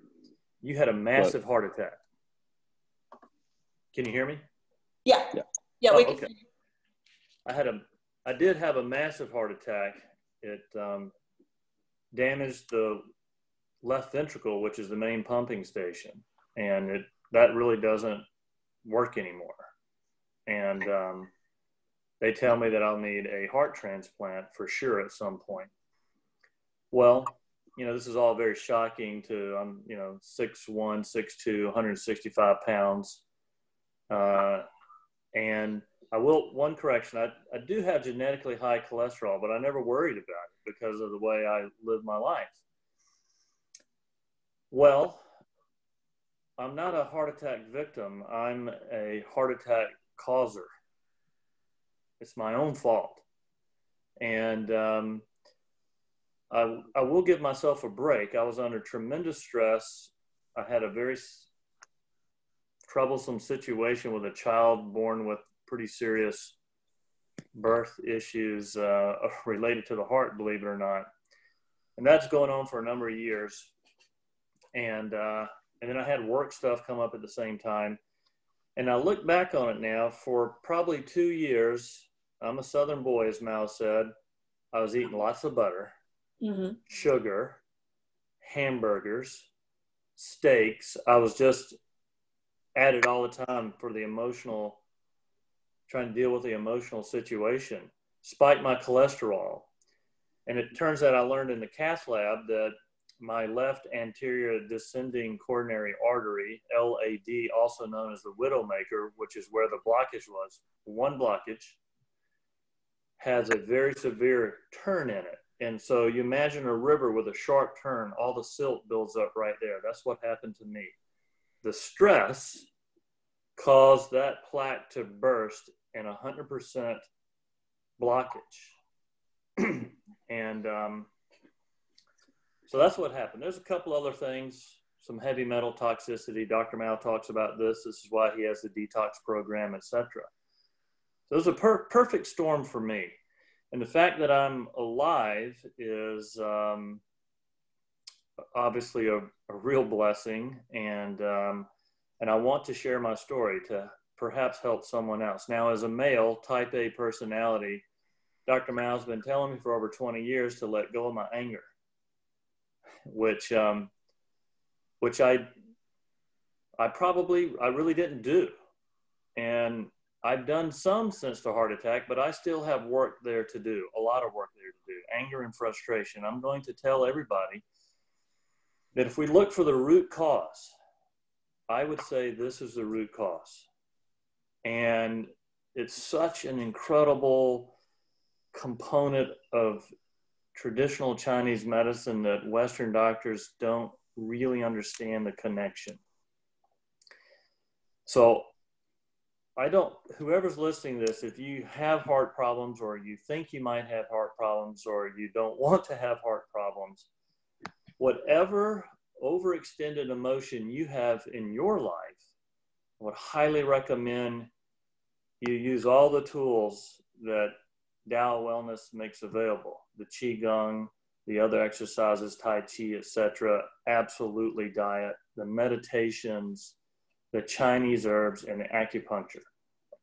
you had a massive heart attack. Can you hear me? Yeah. Yeah, we can. Okay. I had a I did have a massive heart attack. It damaged the left ventricle, which is the main pumping station, and that really doesn't work anymore. And they tell me that I'll need a heart transplant for sure at some point. Well, this is all very shocking to, I'm, 6'1", 6'2", 165 pounds. And one correction, I do have genetically high cholesterol, but I never worried about it because of the way I live my life. Well, I'm not a heart attack victim. I'm a heart attack causer. It's my own fault. And I will give myself a break. I was under tremendous stress. I had a very troublesome situation with a child born with pretty serious birth issues related to the heart, believe it or not. And that's going on for a number of years. And then I had work stuff come up at the same time. And I look back on it now, for probably 2 years, I'm a Southern boy, as Mal said. I was eating lots of butter, sugar, hamburgers, steaks. I was just at it all the time for the emotional, trying to deal with the emotional situation, spiked my cholesterol. And it turns out I learned in the cath lab that my left anterior descending coronary artery, LAD, also known as the widowmaker, which is where the blockage was, one blockage, has a very severe turn in it. And so you imagine a river with a sharp turn, all the silt builds up right there. That's what happened to me. The stress caused that plaque to burst in 100% blockage. And so that's what happened. There's a couple other things, some heavy metal toxicity. Dr. Mao talks about this. This is why he has the detox program, etc. So it was a perfect storm for me. And the fact that I'm alive is obviously a real blessing. And I want to share my story to perhaps help someone else. Now, as a male, type A personality, Dr. Mao's been telling me for over 20 years to let go of my anger, which I really didn't do. And I've done some since the heart attack, but I still have work there to do, a lot of work there to do, anger and frustration. I'm going to tell everybody that if we look for the root cause, I would say this is the root cause. And it's such an incredible component of traditional Chinese medicine that Western doctors don't really understand the connection. So whoever's listening to this, if you have heart problems or you think you might have heart problems or you don't want to have heart problems, whatever overextended emotion you have in your life, I would highly recommend you use all the tools that Tao Wellness makes available, the Qigong, the other exercises, Tai Chi, etc. Absolutely diet, the meditations, the Chinese herbs, and the acupuncture.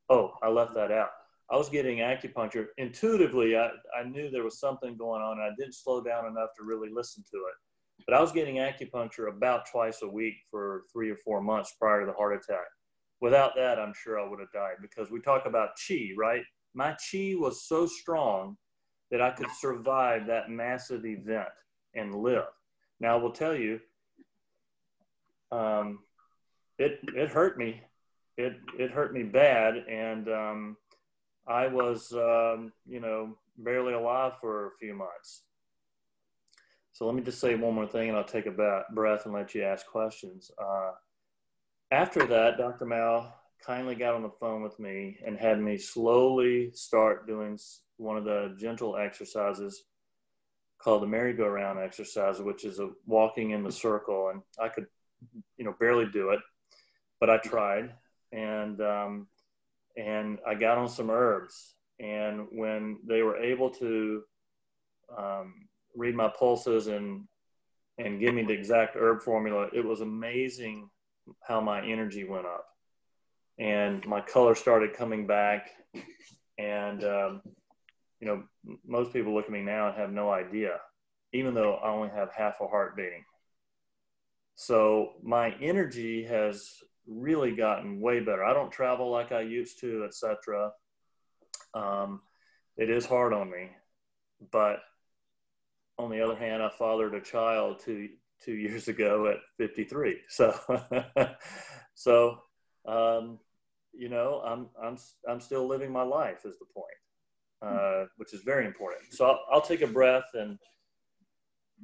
Oh, I left that out. I was getting acupuncture. Intuitively, I knew there was something going on, and I didn't slow down enough to really listen to it. But I was getting acupuncture about twice a week for 3 or 4 months prior to the heart attack. Without that, I'm sure I would have died, because we talk about qi, right? My qi was so strong that I could survive that massive event and live. Now, I will tell you, it hurt me. It hurt me bad, and I was, barely alive for a few months. So let me just say one more thing, and I'll take a breath and let you ask questions. After that, Dr. Mao kindly got on the phone with me and had me slowly start doing one of the gentle exercises called the merry-go-round exercise, which is a walking in the circle. And I could, barely do it, but I tried. And I got on some herbs. And when they were able to read my pulses and give me the exact herb formula, it was amazing how my energy went up. And my color started coming back. And most people look at me now and have no idea, even though I only have half a heart beating. So my energy has really gotten way better. I don't travel like I used to, etc. It is hard on me, but on the other hand, I fathered a child two years ago at 53. So, so, I'm still living my life is the point, which is very important. So I'll take a breath, and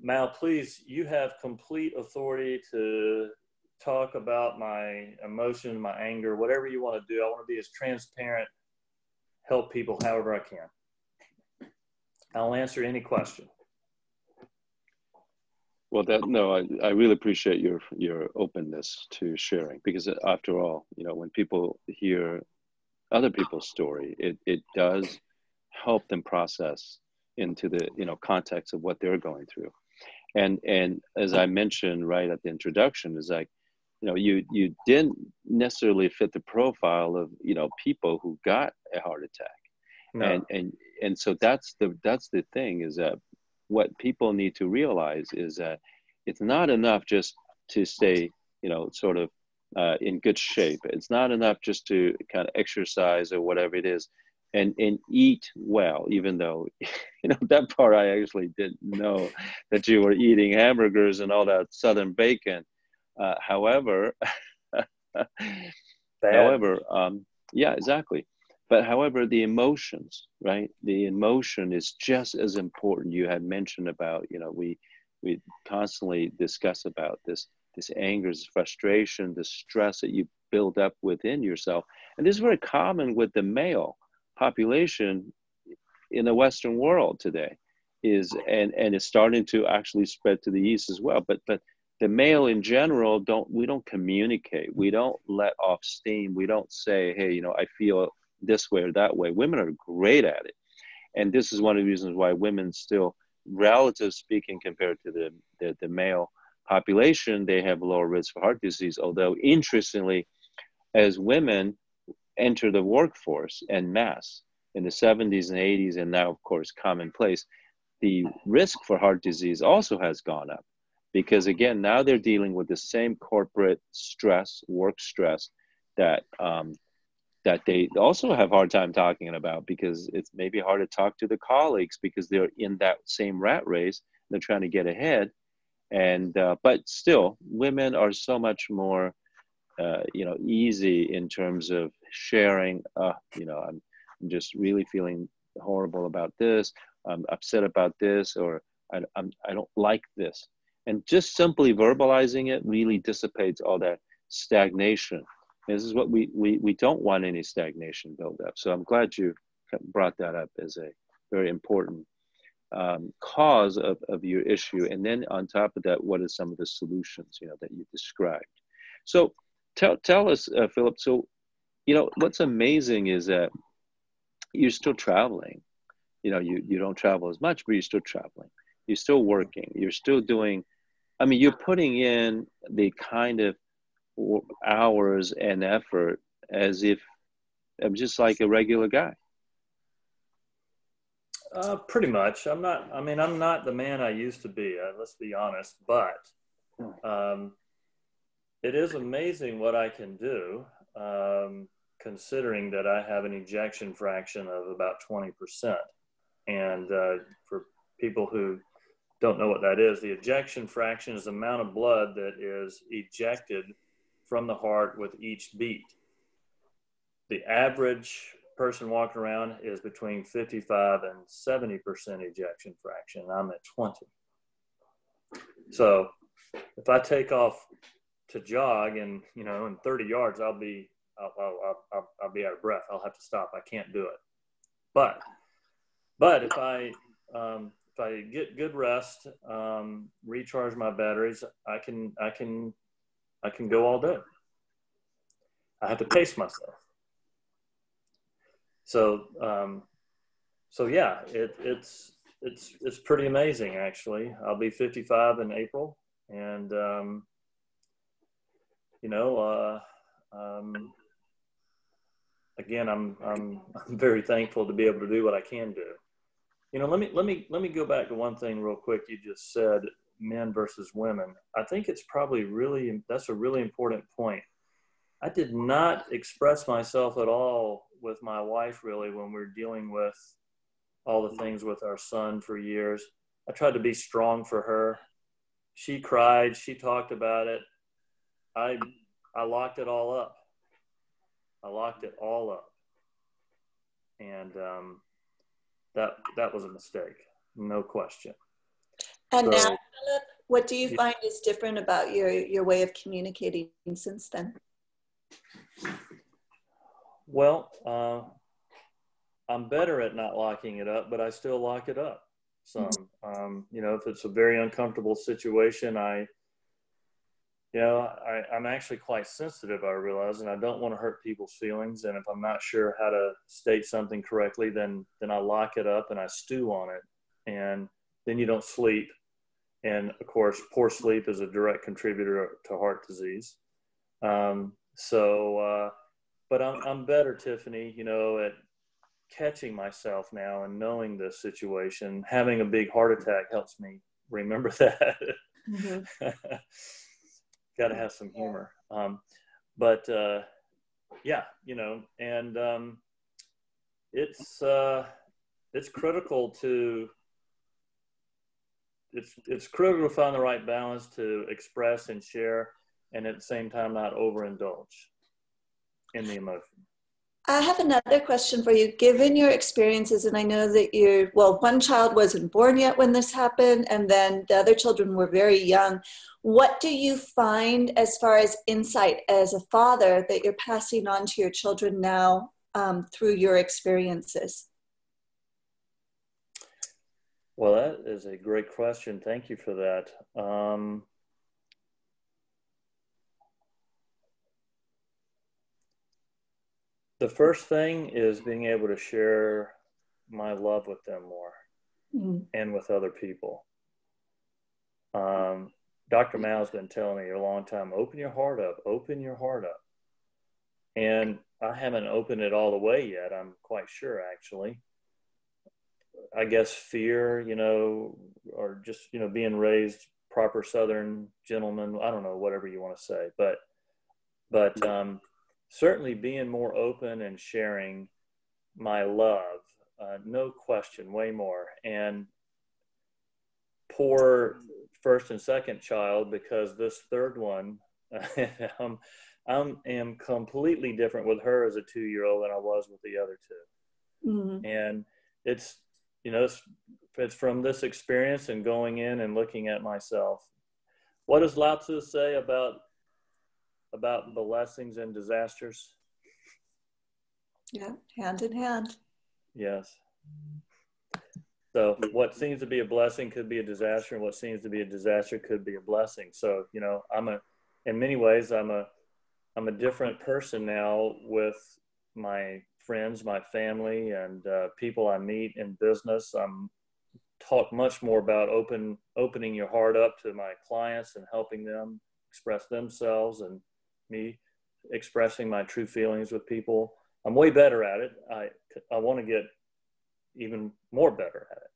Mal, please, you have complete authority to talk about my emotion, my anger, whatever you want to do. I want to be as transparent, help people however I can. I'll answer any question. Well, I really appreciate your openness to sharing, because after all, when people hear other people's story, it does help them process into the context of what they're going through. And as I mentioned right at the introduction, is like, you didn't necessarily fit the profile of people who got a heart attack. No. And so that's the thing, is that what people need to realize is that it's not enough just to stay sort of in good shape. It's not enough just to kind of exercise or whatever it is, and eat well, even though that part I actually didn't know, that you were eating hamburgers and all that Southern bacon. However, yeah, exactly. But however, the emotions, right? The emotion is just as important. You had mentioned about, we constantly discuss about this anger, this frustration, the stress that you build up within yourself. And this is very common with the male population in the Western world today, and it's starting to actually spread to the East as well. But the male in general, we don't communicate. We don't let off steam. We don't say, hey, I feel this way or that way. Women are great at it. And this is one of the reasons why women still, relative speaking, compared to the male population, they have lower risk for heart disease. Although interestingly, as women enter the workforce en masse in the 70s and 80s, and now of course commonplace, the risk for heart disease also has gone up, because again, now they're dealing with the same corporate stress, work stress, that they also have a hard time talking about, because it's maybe hard to talk to the colleagues because they're in that same rat race. They're trying to get ahead. And but still, women are so much more easy in terms of sharing. I'm just really feeling horrible about this. I'm upset about this, or I don't like this. And just simply verbalizing it really dissipates all that stagnation. This is what we don't want, any stagnation build up. So I'm glad you brought that up as a very important cause of your issue. And then on top of that, what are some of the solutions that you described? So tell us, Philip. So what's amazing is that you're still traveling. You don't travel as much, but you're still traveling. You're still working. You're still doing. I mean, you're putting in the kind of hours and effort as if I'm just like a regular guy. Pretty much. I'm not the man I used to be. Let's be honest. But it is amazing what I can do, considering that I have an ejection fraction of about 20%. And for people who don't know what that is, the ejection fraction is the amount of blood that is ejected from the heart with each beat. The average person walking around is between 55 and 70% ejection fraction. I'm at 20. So if I take off to jog and in 30 yards, I'll be out of breath. I'll have to stop. I can't do it. But if I get good rest, recharge my batteries, I can go all day. I have to pace myself. So yeah, it's pretty amazing, actually. I'll be 55 in April, and again, I'm very thankful to be able to do what I can do. let me go back to one thing real quick. You just said men versus women. I think it's probably that's a really important point. I did not express myself at all with my wife really when we were dealing with all the things with our son for years. I tried to be strong for her. She cried. She talked about it. I locked it all up. I locked it all up, and that was a mistake, no question. And So, now, Philip, what do you find is different about your way of communicating since then? well, I'm better at not locking it up, but I still lock it up some. If it's a very uncomfortable situation, I'm actually quite sensitive, I realize, and I don't want to hurt people's feelings. And if I'm not sure how to state something correctly, then I lock it up and I stew on it. And then you don't sleep. And of course, poor sleep is a direct contributor to heart disease. But I'm better, Tiffany, at catching myself now and knowing this situation. Having a big heart attack helps me remember that. Mm-hmm. Got to have some humor. It's critical to find the right balance to express and share, and at the same time not overindulge in the emotion. I have another question for you. Given your experiences, and I know that one child wasn't born yet when this happened, and then the other children were very young. What do you find as far as insight as a father that you're passing on to your children now through your experiences? Well, that is a great question. Thank you for that. The first thing is being able to share my love with them more and with other people. Dr. Mao's been telling me a long time, open your heart up. And I haven't opened it all the way yet, I'm quite sure, actually. I guess fear, or just, being raised proper Southern gentleman, I don't know, whatever you want to say. But certainly being more open and sharing my love, no question, way more. And poor first and second child, because this third one, I am completely different with her as a 2-year-old than I was with the other two. Mm-hmm. And it's from this experience and going in and looking at myself. What does Lao Tzu say about blessings and disasters? Yeah, hand in hand. Yes. So what seems to be a blessing could be a disaster, and what seems to be a disaster could be a blessing. So, in many ways, I'm a different person now with my friends, my family, and people I meet in business. I'm talk much more about opening your heart up to my clients and helping them express themselves, and me expressing my true feelings with people. I'm way better at it. I want to get even more better at it.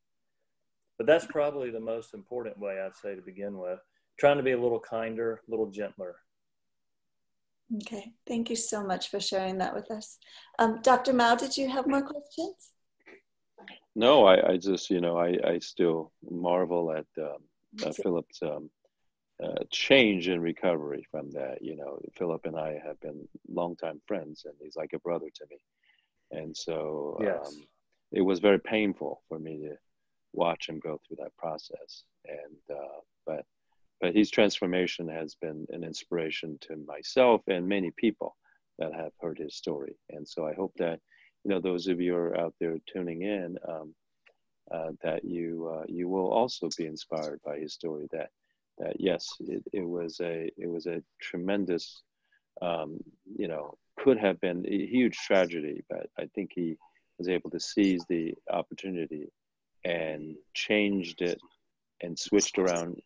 But that's probably the most important way, I'd say, to begin with. Trying to be a little kinder, a little gentler. Okay, thank you so much for sharing that with us. Dr. Mao, did you have more questions? No, I just, I still marvel at Philip's change in recovery from that. Philip and I have been longtime friends, and he's like a brother to me. And so yes. It was very painful for me to watch him go through that process. And but his transformation has been an inspiration to myself and many people that have heard his story. And so I hope that, those of you who are out there tuning in, that you will also be inspired by his story. That yes, it was a tremendous, could have been a huge tragedy, but I think he was able to seize the opportunity and changed it and switched around,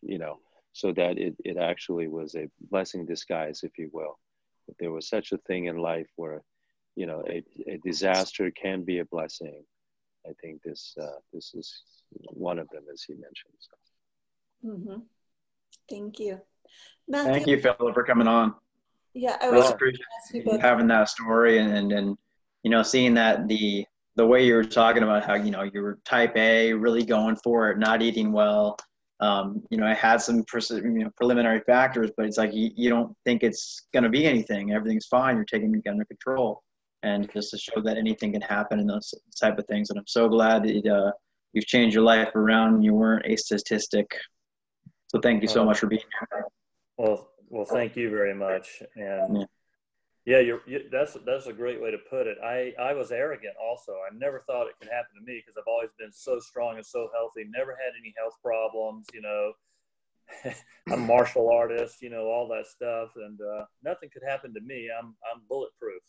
so that it actually was a blessing in disguise, if you will. If there was such a thing in life where, a disaster can be a blessing, I think this is one of them, as he mentioned. So. Mm-hmm. Thank you. Thank Matthew? you, Philip, for coming on. Yeah, I Really was appreciate you both. having that story and you know, seeing that the way you were talking about how, you know, you were type A, really going for it, not eating well. You know, I had some preliminary factors, but it's like you don't think it's going to be anything. Everything's fine. You're taking it under control. And just to show that anything can happen in those type of things. And I'm so glad that you've changed your life around and you weren't a statistic. So thank you so much for being here. Well, thank you very much. And yeah, that's a great way to put it. I was arrogant also. I never thought it could happen to me because I've always been so strong and so healthy, never had any health problems, you know. I'm a martial artist, you know, all that stuff, and nothing could happen to me. I'm bulletproof.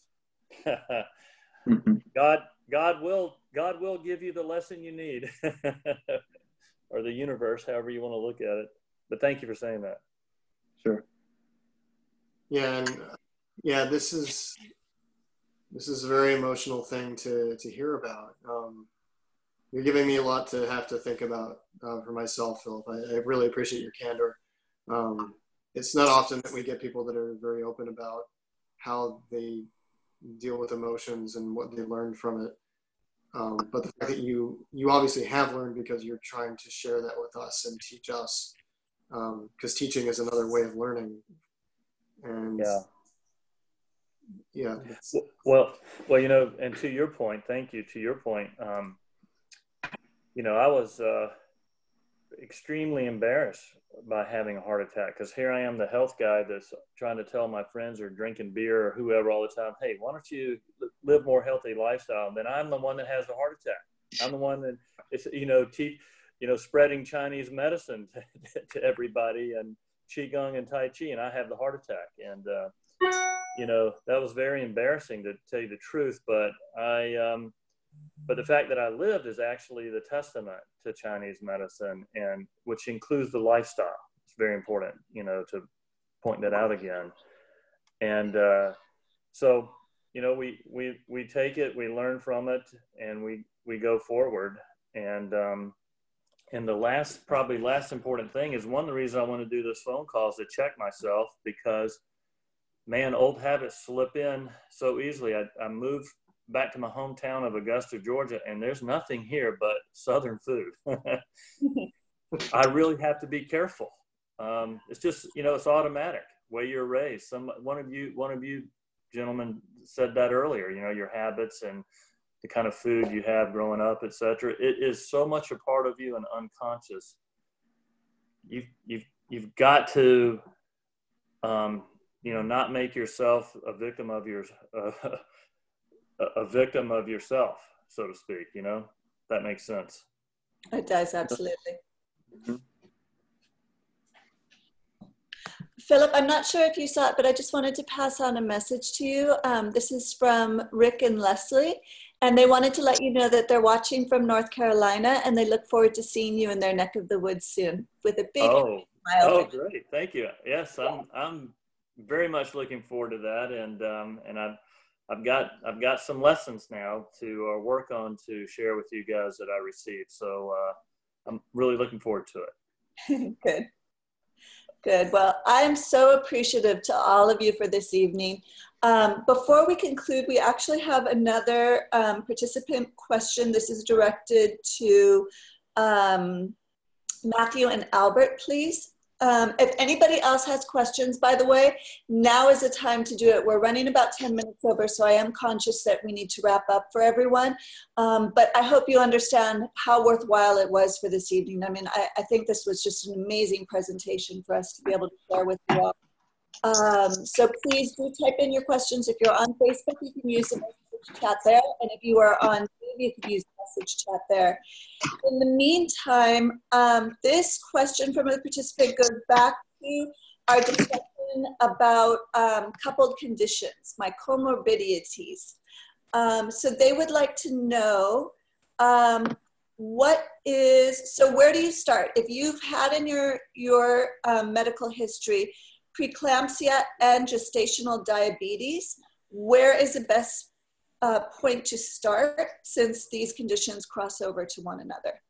God will give you the lesson you need, or the universe, however you want to look at it. But thank you for saying that. Sure. Yeah, and yeah, this is a very emotional thing to hear about. You're giving me a lot to have to think about for myself, Philip. I really appreciate your candor. It's not often that we get people that are very open about how they deal with emotions and what they learned from it. But the fact that you obviously have learned because you're trying to share that with us and teach us, because teaching is another way of learning. And yeah. Well, you know, and to your point, thank you. To your point, you know, I was extremely embarrassed by having a heart attack because here I am, the health guy that's trying to tell my friends who are drinking beer or whoever all the time, hey, why don't you live more healthy lifestyle? And then I'm the one that has the heart attack. I'm the one that is, you know, spreading Chinese medicine to everybody and Qigong and Tai Chi, and I have the heart attack. And you know, that was very embarrassing, to tell you the truth. But but the fact that I lived is actually the testament to Chinese medicine, and which includes the lifestyle. It's very important, you know, to point that out again. And so, you know, we take it, we learn from it, and we go forward. And the probably last important thing is, one of the reasons I want to do this phone call is to check myself, because man, old habits slip in so easily. I moved back to my hometown of Augusta, Georgia, and there's nothing here but Southern food. I really have to be careful. It's just, you know, it's automatic, way you're raised. One of you gentlemen said that earlier, you know, your habits and the kind of food you have growing up, etc. It is so much a part of you and unconscious. You've got to, you know, not make yourself a victim of yourself, so to speak. You know, that makes sense. It does, absolutely. Philip, I'm not sure if you saw it, but I just wanted to pass on a message to you. This is from Rick and Leslie, and they wanted to let you know that they're watching from North Carolina, and they look forward to seeing you in their neck of the woods soon with a big smile. Oh, great! Thank you. Yes, I'm very much looking forward to that, and I've got some lessons now to work on to share with you guys that I received. So I'm really looking forward to it. Good. Well, I'm so appreciative to all of you for this evening. Before we conclude, we actually have another participant question. This is directed to Matthew and Albert, please. If anybody else has questions, by the way, now is the time to do it. We're running about 10 minutes over, so I am conscious that we need to wrap up for everyone. But I hope you understand how worthwhile it was for this evening. I mean, I think this was just an amazing presentation for us to be able to share with you all. So please do type in your questions. If you're on Facebook, you can use the message chat there. And if you are on Zoom, you can use the message chat there. In the meantime, this question from a participant goes back to our discussion about coupled conditions, my comorbidities. So they would like to know so where do you start? If you've had in your medical history preeclampsia and gestational diabetes, where is the best point to start, since these conditions cross over to one another?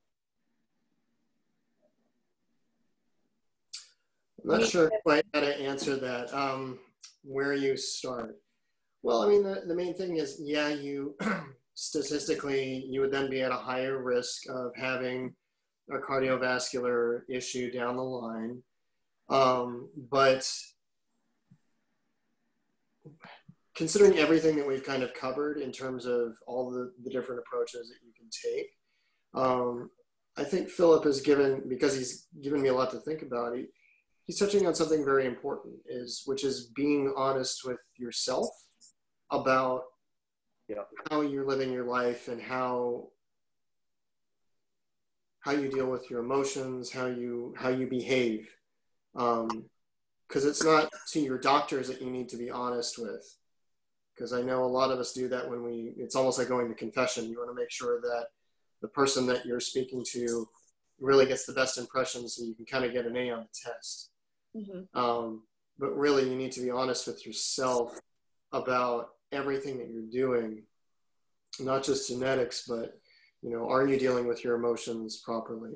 I'm not sure quite how to answer that. Where you start. Well, I mean, the main thing is, yeah, you statistically, you would then be at a higher risk of having a cardiovascular issue down the line. But considering everything that we've kind of covered in terms of all the different approaches that you can take, I think Philip has because he's given me a lot to think about, he's touching on something very important, which is being honest with yourself about how you're living your life and how you deal with your emotions, how you behave. Because it's not to your doctors that you need to be honest with. Because I know a lot of us do that it's almost like going to confession. You want to make sure that the person that you're speaking to really gets the best impression so you can kind of get an A on the test. Mm-hmm. But really, you need to be honest with yourself about everything that you're doing, not just genetics, but, are you dealing with your emotions properly?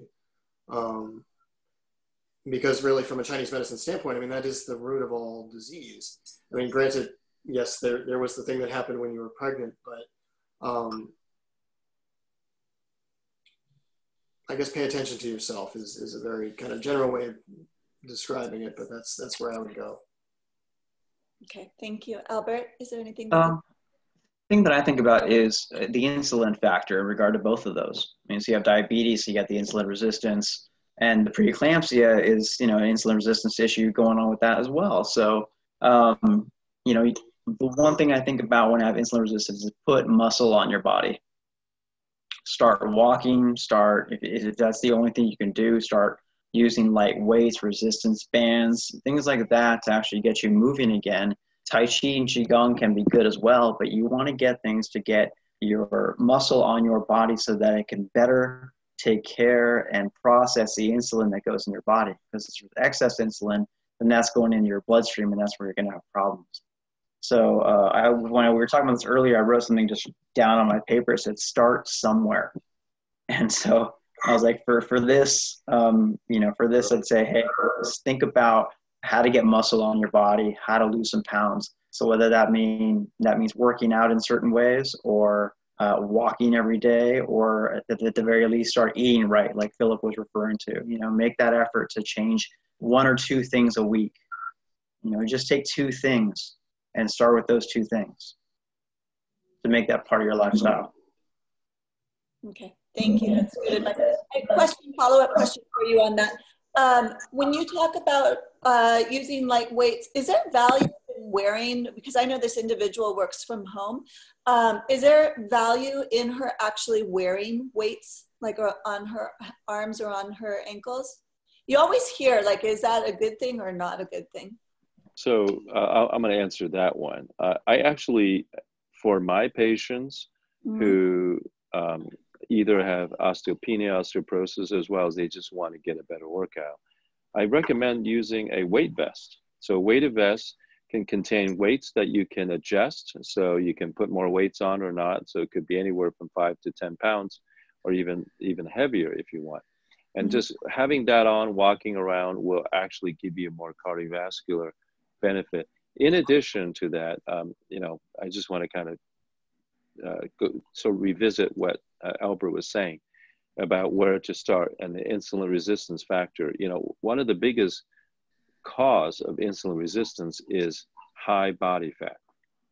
Because really, from a Chinese medicine standpoint, I mean, that is the root of all disease. I mean, granted, yes, there was the thing that happened when you were pregnant, but I guess pay attention to yourself is a very kind of general way of describing it, but that's where I would go. Okay, thank you. Albert, is there anything thing that I think about is the insulin factor in regard to both of those. I mean, so you have diabetes, so you got the insulin resistance, and the preeclampsia is, an insulin resistance issue going on with that as well. So, the one thing I think about when I have insulin resistance is put muscle on your body. Start walking, if that's the only thing you can do, start using light weights, resistance bands, things like that to actually get you moving again. Tai Chi and Qigong can be good as well, but you want to get things to get your muscle on your body so that it can better take care and process the insulin that goes in your body. Because it's excess insulin, then that's going into your bloodstream, and that's where you're going to have problems. So when we were talking about this earlier, I wrote something just down on my paper. It said, start somewhere. And so I was like, for this, I'd say, hey, let's think about how to get muscle on your body, how to lose some pounds. So whether that means working out in certain ways, or walking every day, or at the very least start eating right, like Philip was referring to. Make that effort to change 1 or 2 things a week. Just take 2 things and start with those 2 things to make that part of your lifestyle. Okay, thank you. That's good advice. A follow-up question for you on that. When you talk about using light weights, is there value in wearing, because I know this individual works from home, is there value in her actually wearing weights, like on her arms or on her ankles? You always hear, like, is that a good thing or not a good thing? So I'm going to answer that one. I actually, for my patients who either have osteopenia, osteoporosis, as well as they just want to get a better workout, I recommend using a weight vest. So a weighted vest can contain weights that you can adjust. So you can put more weights on or not. So it could be anywhere from 5 to 10 pounds, or even heavier if you want. And just having that on, walking around, will actually give you more cardiovascular benefit. In addition to that, I just want to kind of revisit what Albert was saying about where to start and the insulin resistance factor. One of the biggest cause of insulin resistance is high body fat,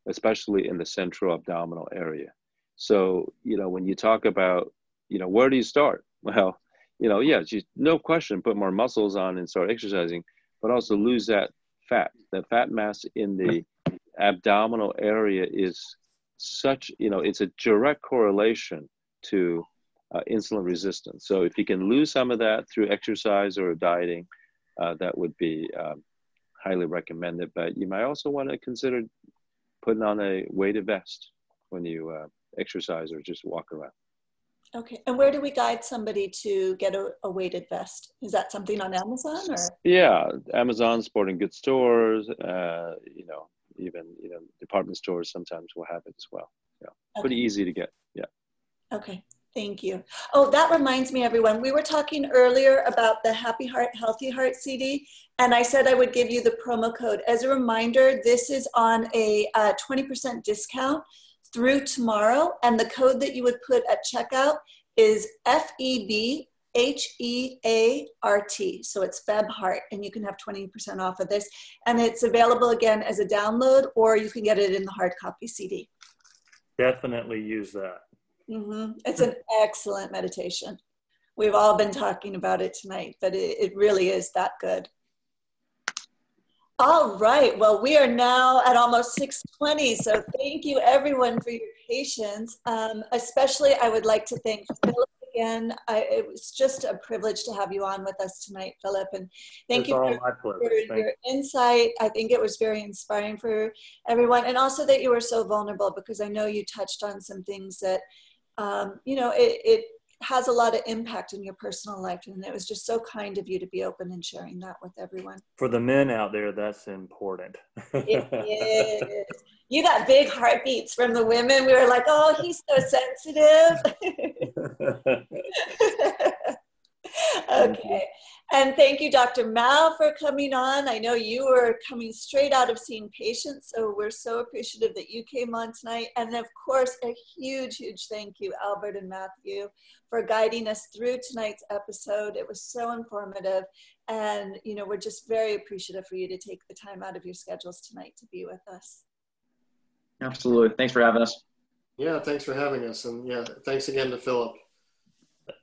especially in the central abdominal area. So, when you talk about, where do you start? Well, no question, put more muscles on and start exercising, but also lose that fat. The fat mass in the abdominal area is such, it's a direct correlation to insulin resistance. So if you can lose some of that through exercise or dieting, that would be highly recommended. But you might also want to consider putting on a weighted vest when you exercise or just walk around. Okay, and where do we guide somebody to get a weighted vest? Is that something on Amazon, or? Yeah, Amazon, sporting goods stores, even department stores sometimes will have it as well. Yeah, Okay. pretty easy to get. Yeah. Okay, thank you. Oh, that reminds me, everyone, we were talking earlier about the Happy Heart, Healthy Heart CD, and I said I would give you the promo code. As a reminder, this is on a 20% discount through tomorrow, and the code that you would put at checkout is FEBHEART. So it's Feb Heart, and you can have 20% off of this. And it's available again as a download, or you can get it in the hard copy CD. Definitely use that. It's an excellent meditation. We've all been talking about it tonight, but it really is that good. All right, well, we are now at almost 6:20, so thank you everyone for your patience. Especially I would like to thank Philip again. It was just a privilege to have you on with us tonight, Philip, and thank you for your insight. I think it was very inspiring for everyone, and also that you were so vulnerable, because I know you touched on some things that you know, it has a lot of impact in your personal life, and it was just so kind of you to be open and sharing that with everyone. For the men out there, that's important. It is. You got big heartbeats from the women. We were like, oh, he's so sensitive. Okay. And thank you, Dr. Mao, for coming on. I know you were coming straight out of seeing patients, so we're so appreciative that you came on tonight. And of course, a huge, huge thank you, Albert and Matthew, for guiding us through tonight's episode. It was so informative. And, you know, we're just very appreciative for you to take the time out of your schedules tonight to be with us. Absolutely. Thanks for having us. Yeah, thanks for having us. And yeah, thanks again to Philip.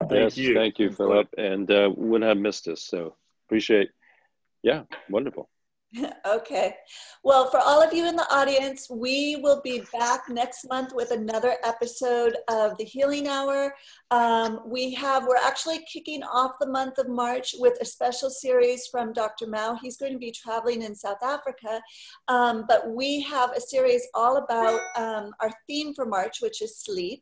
Thank you, Philip. And wouldn't have missed us. So appreciate. Yeah, wonderful. Okay. Well, for all of you in the audience, we will be back next month with another episode of the Healing Hour. We're actually kicking off the month of March with a special series from Dr. Mao. He's going to be traveling in South Africa, but we have a series all about our theme for March, which is sleep.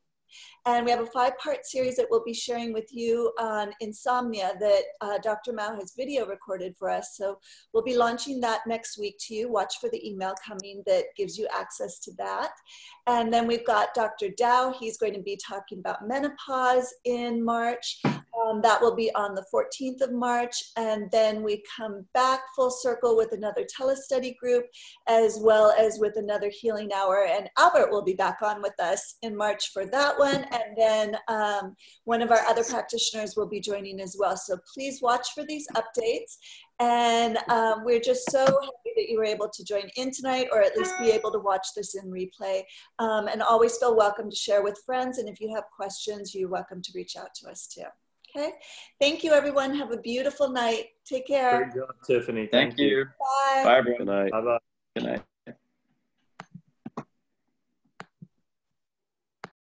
And we have a 5-part series that we'll be sharing with you on insomnia that Dr. Mao has video recorded for us. So we'll be launching that next week to you. Watch for the email coming that gives you access to that. And then we've got Dr. Dow. He's going to be talking about menopause in March. That will be on the 14th of March. And then we come back full circle with another telestudy group, as well as with another healing hour. And Albert will be back on with us in March for that one. And then one of our other practitioners will be joining as well. So please watch for these updates. And we're just so happy that you were able to join in tonight, or at least be able to watch this in replay. And always feel welcome to share with friends. And if you have questions, you're welcome to reach out to us too. Okay. Thank you, everyone. Have a beautiful night. Take care. Great job, Tiffany. Thank you. Bye. Bye, everyone. Good night. Bye-bye. Good night.